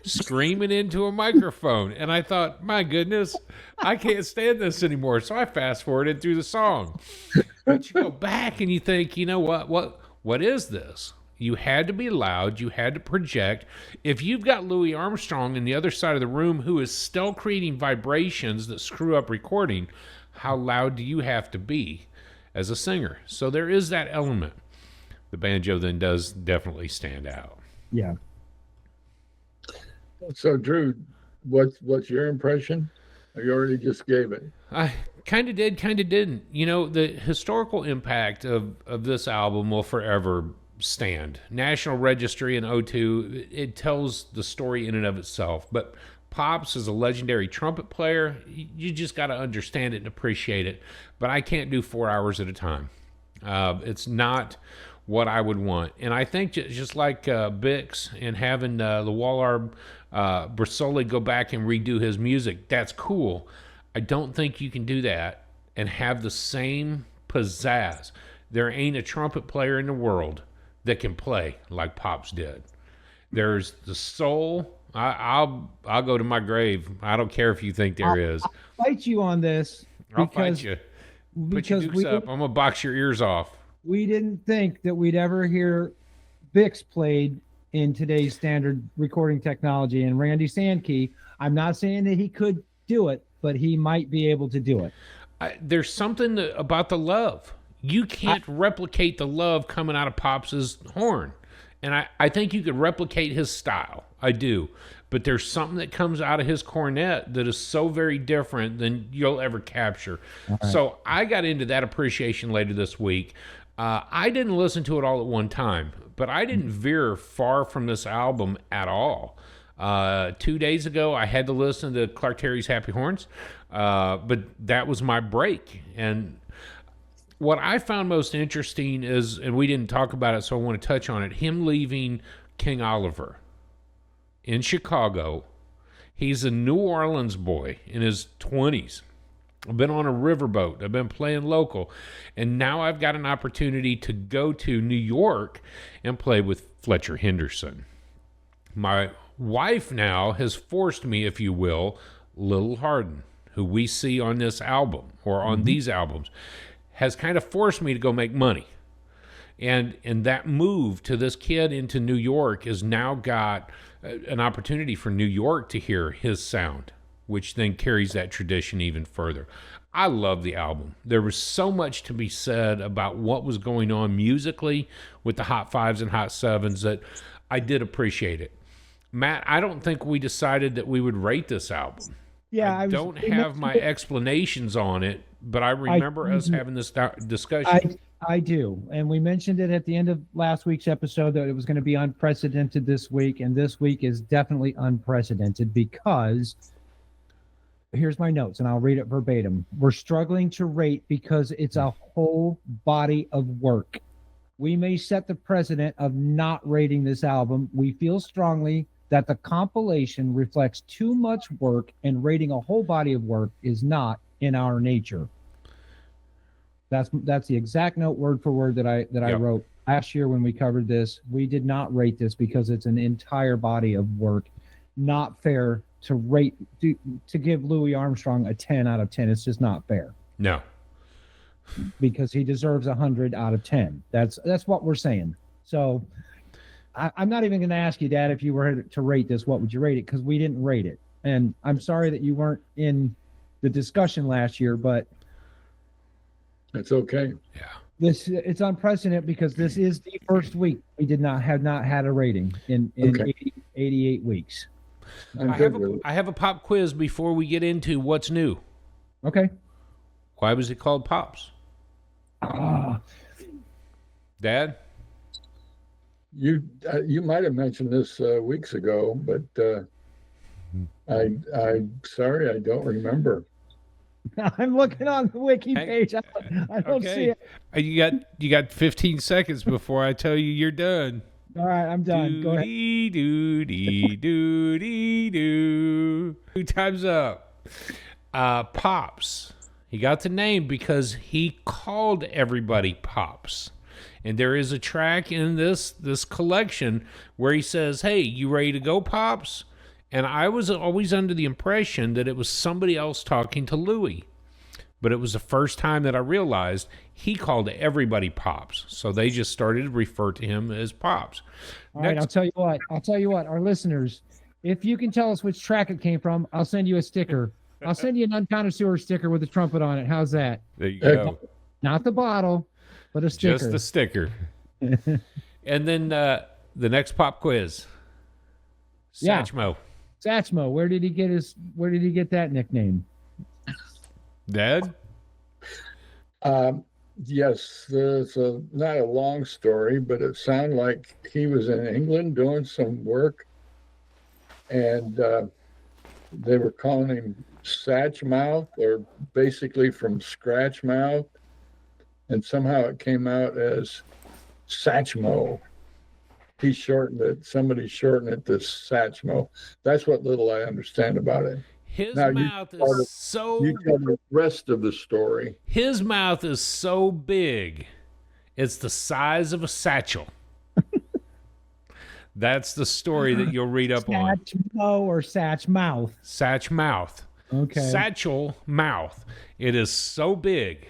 screaming into a microphone, and I thought, my goodness, I can't stand this anymore. So I fast forwarded through the song. But you go back and you think, what is this? You had to be loud. You had to project. If you've got Louis Armstrong in the other side of the room who is still creating vibrations that screw up recording, how loud do you have to be as a singer? So there is that element. The banjo then does definitely stand out. Yeah. So, Drew, what's your impression? You already just gave it. I kind of did, kind of didn't. The historical impact of this album will forever stand. National Registry in 2002, it tells the story in and of itself. But Pops is a legendary trumpet player. You just got to understand it and appreciate it. But I can't do 4 hours at a time. It's not what I would want. And I think just like Bix and having the Wallard Brasoli go back and redo his music, that's cool. I don't think you can do that and have the same pizzazz. There ain't a trumpet player in the world that can play like Pops did. There's the soul. I'll go to my grave. I don't care if you think there is. I'll fight you on this. I'll fight you. Put your dukes up. I'm gonna box your ears off. We didn't think that we'd ever hear Bix played in today's standard recording technology. And Randy Sandkey, I'm not saying that he could do it, but he might be able to do it. There's something about the love. You can't replicate the love coming out of Pops's horn. And I think you could replicate his style. I do. but there's something that comes out of his cornet that is so very different than you'll ever capture. So I got into that appreciation later this week. I didn't listen to it all at one time, but I didn't veer far from this album at all. 2 days ago, I had to listen to Clark Terry's Happy Horns, but that was my break. And what I found most interesting is, and we didn't talk about it, so I want to touch on it, him leaving King Oliver in Chicago. He's a New Orleans boy in his 20s. I've been on a riverboat. I've been playing local. And now I've got an opportunity to go to New York and play with Fletcher Henderson. My wife now has forced me, if you will, Lil Hardin, who we see on this album or on these albums, has kind of forced me to go make money. And that move to this kid into New York has now got an opportunity for New York to hear his sound, which then carries that tradition even further. I love the album. There was so much to be said about what was going on musically with the Hot Fives and Hot Sevens that I did appreciate it. Matt, I don't think we decided that we would rate this album. Yeah, I don't have my explanations on it, but I remember us having this discussion. I do. And we mentioned it at the end of last week's episode that it was going to be unprecedented this week. And this week is definitely unprecedented because here's my notes and I'll read it verbatim. We're struggling to rate because it's a whole body of work. We may set the precedent of not rating this album. We feel strongly that the compilation reflects too much work, and rating a whole body of work is not in our nature. That's the exact note word for word that I wrote last year when we covered this. We did not rate this because it's an entire body of work. Not fair to rate to give Louis Armstrong a 10 out of 10. It's just not fair. No. Because he deserves 100 out of 10. That's what we're saying. So I'm not even going to ask you, Dad, if you were to rate this, what would you rate it? Because we didn't rate it. And I'm sorry that you weren't in the discussion last year, but It's okay. Yeah. It's unprecedented because this is the first week we have not had a rating in Okay. 88 weeks. I'm I good with it. have a pop quiz before we get into what's new. Okay. Why was it called Pops? Dad? You might have mentioned this weeks ago, but I'm sorry, I don't remember. I'm looking on the wiki page. I don't see it. You got 15 seconds before I tell you you're done. All right, I'm done. Go ahead. Doo. Time's up. Pops. He got the name because he called everybody Pops. And there is a track in this collection where he says, "Hey, you ready to go, Pops?" And I was always under the impression that it was somebody else talking to Louis. But it was the first time that I realized he called everybody Pops. So they just started to refer to him as Pops. All right, I'll tell you what, our listeners, if you can tell us which track it came from, I'll send you a sticker. I'll send you an unconnoisseur sticker with a trumpet on it. How's that? There you go. Not the bottle, but a sticker. Just the sticker. And then the next pop quiz. Yeah. Satchmo. Satchmo, where did he get that nickname? Dad? Yes, there's not a long story, but it sounded like he was in England doing some work, and they were calling him Satchmouth, or basically from Scratch Mouth, and somehow it came out as Satchmo. He shortened it. Somebody shortened it to Satchmo. That's what little I understand about it. His Now, mouth you tell is so You tell the rest of the story. his mouth is so big, it's the size of a satchel. That's the story that you'll read up on. Satchmo or Satchmouth? Satch mouth. Okay. Satchel mouth. It is so big,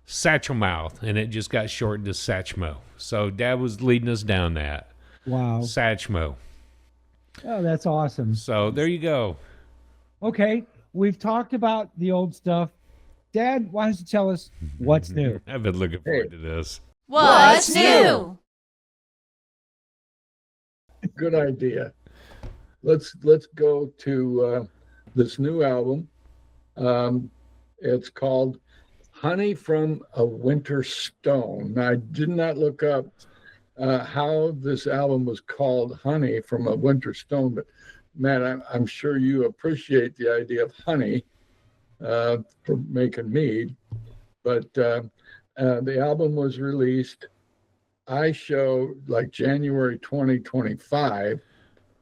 satchel mouth, and it just got shortened to Satchmo. So Dad was leading us down that. Wow. Satchmo. Oh, that's awesome. So there you go. Okay, we've talked about the old stuff. Dad, why don't you tell us what's new? I've been looking forward to this. What's new? Good idea. let's go to this new album. It's called Honey from a Winter Stone. Now, I did not look up how this album was called Honey from a Winter Stone, but Matt, I'm sure you appreciate the idea of honey for making mead. But the album was released, I show, like January 2025.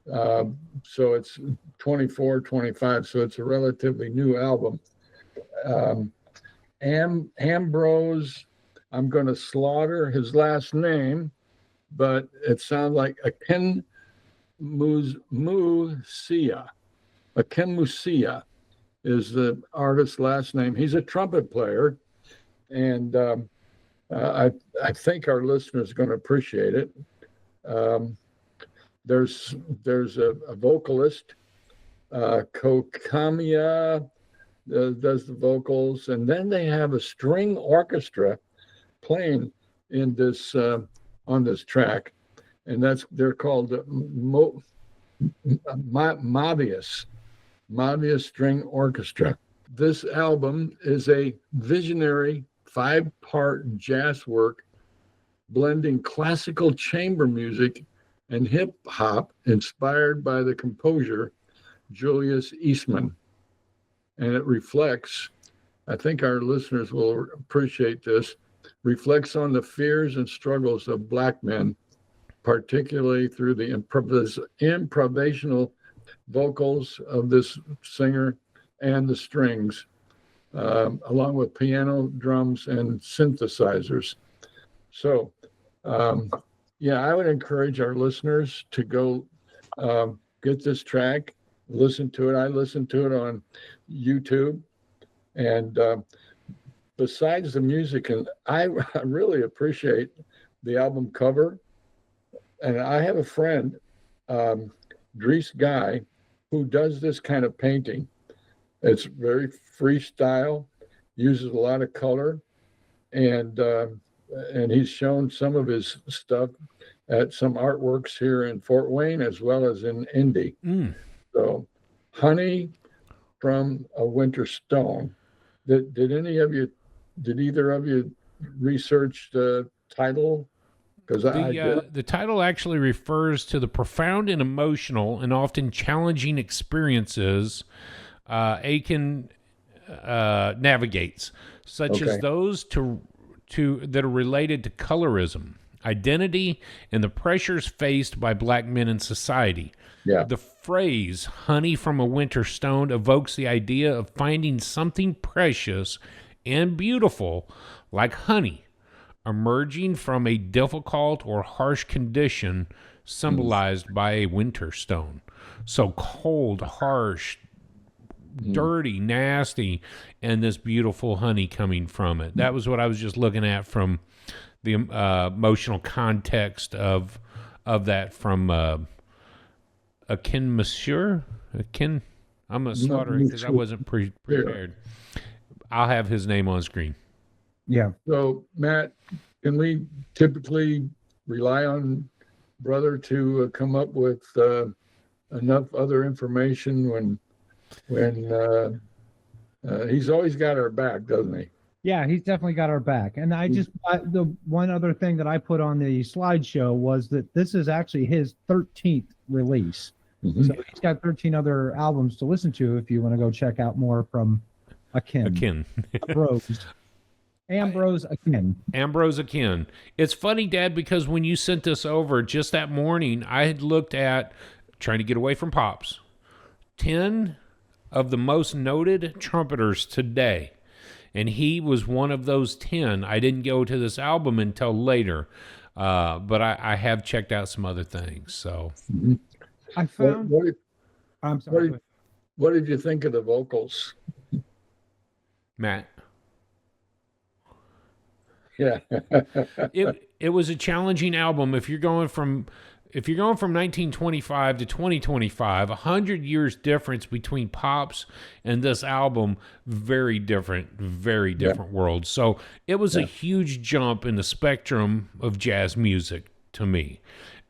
So it's 24, 25. So it's a relatively new album. Ambrose, I'm going to slaughter his last name, but it sounds like Akin Musia. Akin Musia is the artist's last name. He's a trumpet player, and I think our listeners are going to appreciate it. There's a vocalist, Kokamiya, does the vocals, and then they have a string orchestra playing in this on this track, and they're called Mobius String Orchestra. This album is a visionary 5-part jazz work blending classical chamber music and hip hop inspired by the composer Julius Eastman. And it reflects, I think our listeners will appreciate this, reflects on the fears and struggles of Black men, particularly through the improvisational vocals of this singer and the strings, along with piano, drums, and synthesizers. So, I would encourage our listeners to go get this track, listen to it. I listened to it on YouTube, and besides the music, and I really appreciate the album cover. And I have a friend, Dries Guy, who does this kind of painting. It's very freestyle, uses a lot of color, and he's shown some of his stuff at some artworks here in Fort Wayne as well as in Indy. So, Honey from a Winter Stone. Did either of you research the title? Because the title actually refers to the profound and emotional and often challenging experiences Akin navigates, such as those that are related to colorism, identity, and the pressures faced by Black men in society. Yeah. The phrase "honey from a winter stone" evokes the idea of finding something precious and beautiful, like honey, emerging from a difficult or harsh condition symbolized by a winter stone. So cold, harsh, dirty, nasty, and this beautiful honey coming from it. That was what I was just looking at from the emotional context of that from Akin Monsieur. Akin, I'm going to slaughter it because I wasn't prepared. I'll have his name on screen. Yeah. So, Matt, can we typically rely on brother to come up with enough other information when he's always got our back, doesn't he? Yeah, he's definitely got our back. And the one other thing that I put on the slideshow was that this is actually his 13th release. So he's got 13 other albums to listen to if you want to go check out more from Akin. Ambrose Akin. It's funny, Dad, because when you sent this over just that morning, I had looked at, trying to get away from Pops, 10 of the most noted trumpeters today. And he was one of those 10. I didn't go to this album until later, but I have checked out some other things. So I found... I'm sorry. What did you think of the vocals, Matt? Yeah. It was a challenging album. If you're going from 1925 to 2025, 100 years difference between Pops and this album, very different worlds. So it was a huge jump in the spectrum of jazz music to me.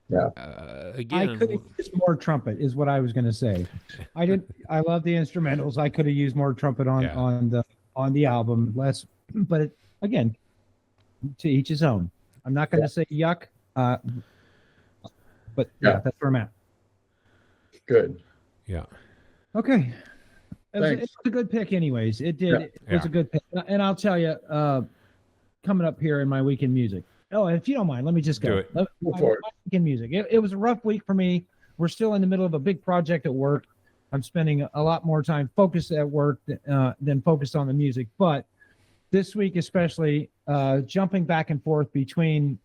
Again, I could have used more trumpet, is what I was going to say. I love the instrumentals. I could have used more trumpet Yeah. on the album. Less, but again, to each his own. I'm not going to say yuck. But yeah, that's where I'm at. Good. yeah. Okay. It was Thanks. a good pick, anyways. It did. Yeah. It was Yeah. a good pick. And I'll tell you, coming up here in my weekend music. Oh, and if you don't mind, let me just go. Do it. Go My for it. weekend music. It was a rough week for me. We're still in the middle of a big project at work. I'm spending a lot more time focused at work than focused on the music. But this week, especially, jumping back and forth between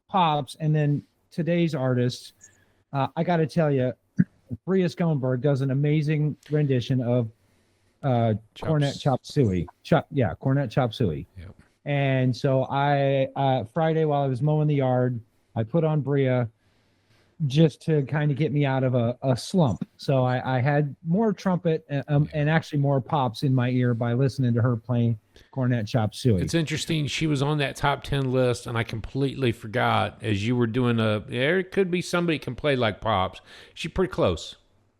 pops and then today's artists, I got to tell you, Bria Schoenberg does an amazing rendition of Cornet Chop Suey. Cornet Chop Suey. Yep. And so I Friday while I was mowing the yard, I put on Bria just to kind of get me out of a slump. So I had more trumpet and actually more pops in my ear by listening to her playing Cornet Chop Suey. It's interesting. She was on that top 10 list, and I completely forgot as you were doing there could be somebody can play like Pops. She's pretty close.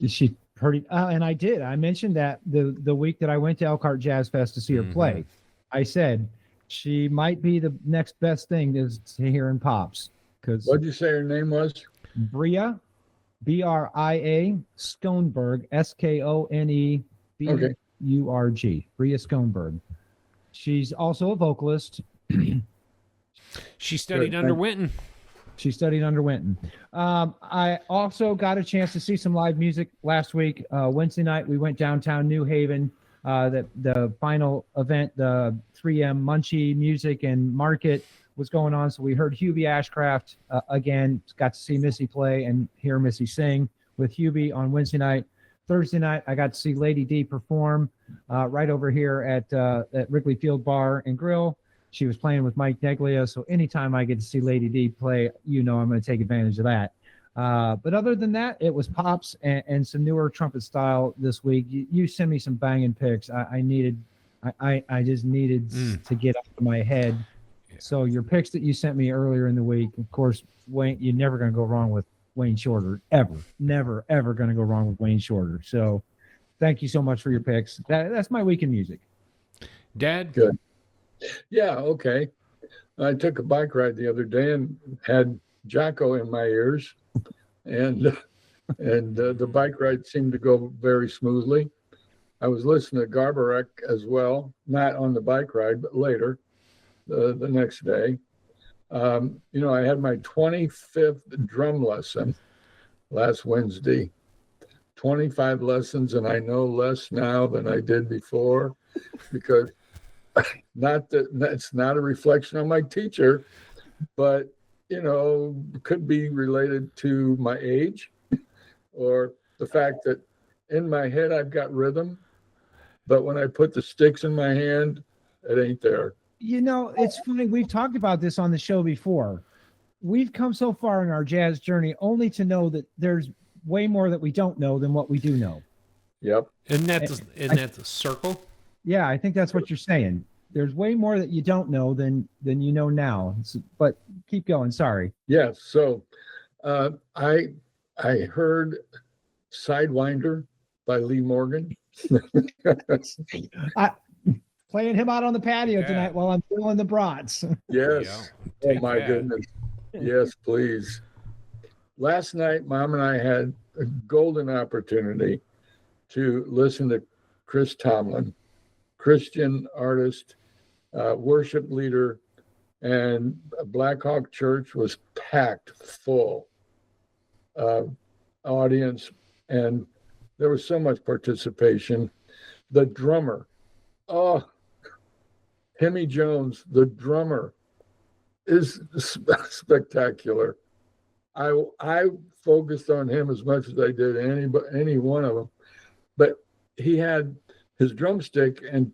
She pretty, and I did. I mentioned that the week that I went to Elkhart Jazz Fest to see her play. I said she might be the next best thing to hearing Pops. Because What'd you say her name was? Bria, Bria Schoenberg, Skoneburg, Bria Schoenberg. She's also a vocalist. She studied Good, under thank- Winton. She studied under Winton. I also got a chance to see some live music last week. Wednesday night, we went downtown New Haven. The final event, the 3M Munchie Music and Market was going on. So we heard Hubie Ashcraft again. Got to see Missy play and hear Missy sing with Hubie on Wednesday night. Thursday night, I got to see Lady D perform right over here at Wrigley Field Bar and Grill. She was playing with Mike Neglia. So anytime I get to see Lady D play, I'm going to take advantage of that. But other than that, it was Pops and some newer trumpet style this week. You sent me some banging picks. I just needed to get out of my head. Yeah. So your picks that you sent me earlier in the week, of course, Wayne, you're never going to go wrong with Wayne Shorter, ever. Never, ever going to go wrong with Wayne Shorter. So thank you so much for your picks. That's my weekend music. Dad? Good. Yeah, okay. I took a bike ride the other day and had Jacko in my ears, and the bike ride seemed to go very smoothly. I was listening to Garbarek as well, not on the bike ride, but later the next day. I had my 25th drum lesson last Wednesday. 25 lessons, and I know less now than I did before, because that's not a reflection on my teacher, but could be related to my age or the fact that in my head I've got rhythm, but when I put the sticks in my hand, it ain't there. It's funny. We've talked about this on the show before. We've come so far in our jazz journey only to know that there's way more that we don't know than what we do know. Yep. Isn't that the circle? Yeah, I think that's what you're saying. There's way more that you don't know than you know now. But keep going. Sorry. Yes. So I heard Sidewinder by Lee Morgan. Playing him out on the patio Yeah. tonight while I'm filling the brats. Yes. Yeah, Oh take my that. goodness. Yes, please. Last night, Mom and I had a golden opportunity to listen to Chris Tomlin, Christian artist, worship leader, and Black Hawk Church was packed full audience, and there was so much participation. The drummer, Hemi Jones, the drummer, is spectacular. I focused on him as much as I did any one of them, but he had his drumstick and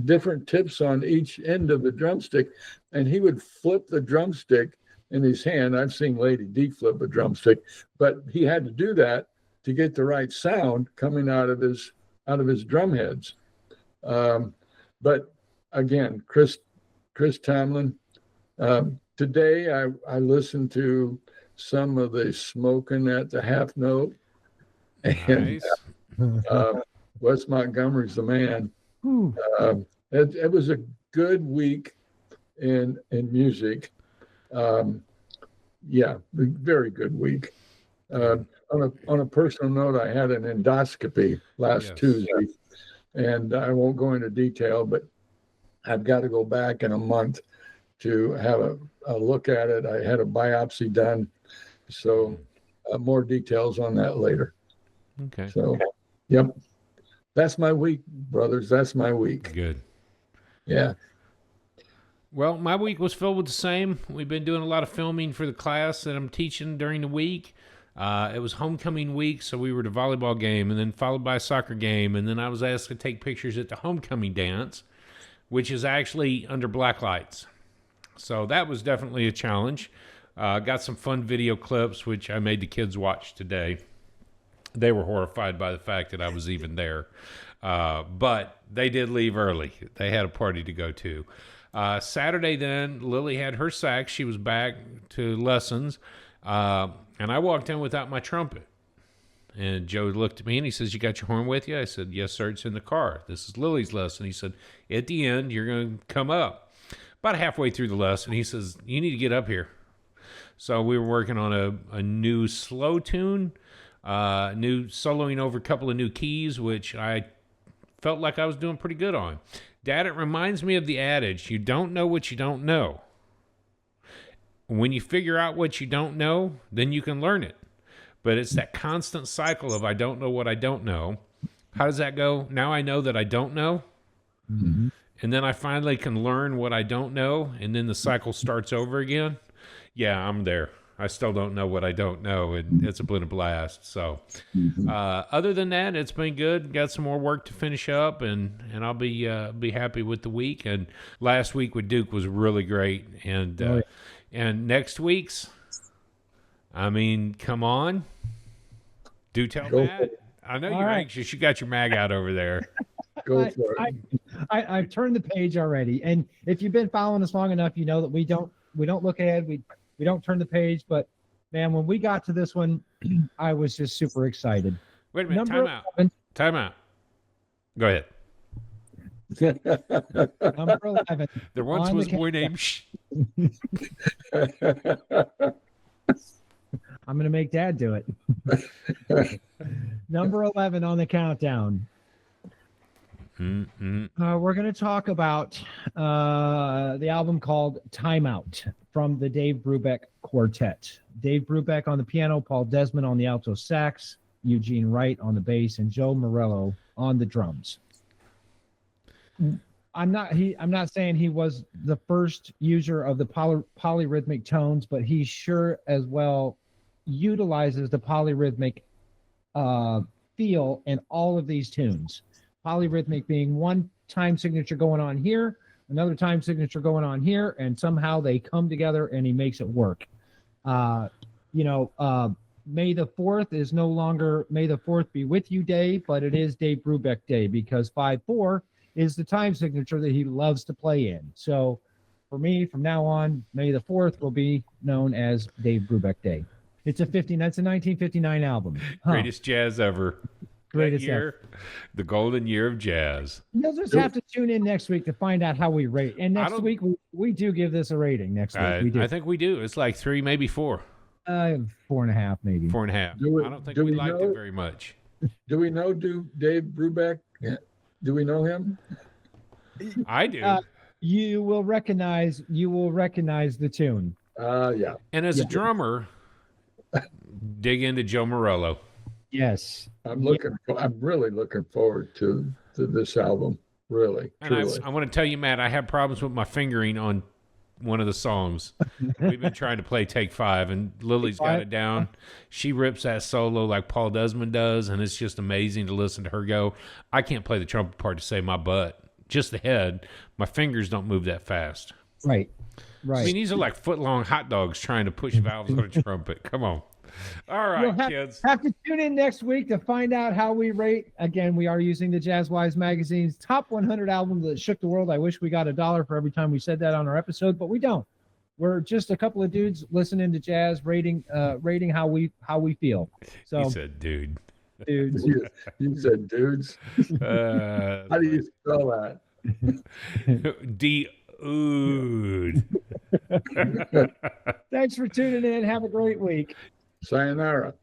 different tips on each end of the drumstick, and he would flip the drumstick in his hand. I've seen Lady D flip a drumstick, but he had to do that to get the right sound coming out of his drum heads. But again, Chris Tomlin. Today I listened to some of the smoking at the half note. And Nice. Wes Montgomery's the man. Ooh, It was a good week in music. Yeah, very good week. On a personal note, I had an endoscopy last Yes. Tuesday, and I won't go into detail, but I've got to go back in a month to have a look at it. I had a biopsy done, so more details on that later. Okay. So, yep, that's my week, brothers. That's my week. Good. Yeah. Well, my week was filled with the same. We've been doing a lot of filming for the class that I'm teaching during the week. It was homecoming week, so we were at a volleyball game, and then followed by a soccer game, and then I was asked to take pictures at the homecoming dance, which is actually under black lights. So that was definitely a challenge. Got some fun video clips, which I made the kids watch today. They were horrified by the fact that I was even there. But they did leave early. They had a party to go to. Saturday then, Lily had her sax. She was back to lessons. And I walked in without my trumpet. And Joe looked at me and he says, "You got your horn with you?" I said, "Yes, sir, it's in the car. This is Lily's lesson." He said, "At the end, you're going to come up." About halfway through the lesson, he says, "You need to get up here." So we were working on a new slow tune, new soloing over a couple of new keys, which I felt like I was doing pretty good on. Dad, it reminds me of the adage, you don't know what you don't know. When you figure out what you don't know, then you can learn it. But it's that constant cycle of I don't know what I don't know. How does that go? Now I know that I don't know. mhm. And then I finally can learn what I don't know. And then the cycle starts over again. Yeah, I'm there. I still don't know what I don't know. And it's been a blast. So other than that, it's been good. Got some more work to finish up. And I'll be happy with the week. And last week with Duke was really great. And Oh, yeah. and next week's, I mean, come on. Do tell Go for Matt. it. I know All you're right. anxious. You got your mag out over there. Go for it. I've turned the page already, and if you've been following us long enough, you know that we don't look ahead. We don't turn the page. But man, when we got to this one, I was just super excited. Wait a minute. Number Time out. 11. Time out. Go ahead. Number 11. There once On was the a boy named Shh. I'm going to make Dad do it. Number 11 on the countdown. We're going to talk about the album called Time Out from the Dave Brubeck Quartet. Dave Brubeck on the piano, Paul Desmond on the alto sax, Eugene Wright on the bass, and Joe Morello on the drums. I'm not saying he was the first user of the polyrhythmic tones, but he sure as well utilizes the polyrhythmic feel in all of these tunes. Polyrhythmic being one time signature going on here, another time signature going on here, and somehow they come together and he makes it work. May the 4th is no longer May the 4th be with you day, but it is Dave Brubeck Day because 5/4 is the time signature that he loves to play in. So for me, from now on, May the 4th will be known as Dave Brubeck Day. That's a 1959 album. Huh. Greatest jazz ever. Greatest That year, the golden year of jazz. You'll just have to tune in next week to find out how we rate. And next don't- week, we do give this a rating next week. We do. I think we do. It's like 3, maybe 4. 4.5, maybe. 4.5. Do we- I don't think do we we liked know? it very much. Do we know Dave Brubeck? Do we know him? I do. You will recognize the tune. Yeah. And as a Yeah. drummer, dig into Joe Morello. Yes. I'm really looking forward to this album. Really, And truly. I want to tell you, Matt, I have problems with my fingering on one of the songs. We've been trying to play Take 5, and Lily's got it down. She rips that solo like Paul Desmond does, and it's just amazing to listen to her go. I can't play the trumpet part to save my butt. Just the head. My fingers don't move that fast. Right. Right. I mean, these are like foot-long hot dogs trying to push valves on a trumpet. Come on. All right, You'll kids. have to tune in next week to find out how we rate. Again, we are using the Jazzwise magazine's top 100 albums that shook the world. I wish we got $1 for every time we said that on our episode, but we don't. we're just a couple of dudes listening to jazz, rating how we feel. So, He said, dude. dudes, You said dudes. How do you spell that? Dude. thanks for tuning in. Have a great week. Sayonara.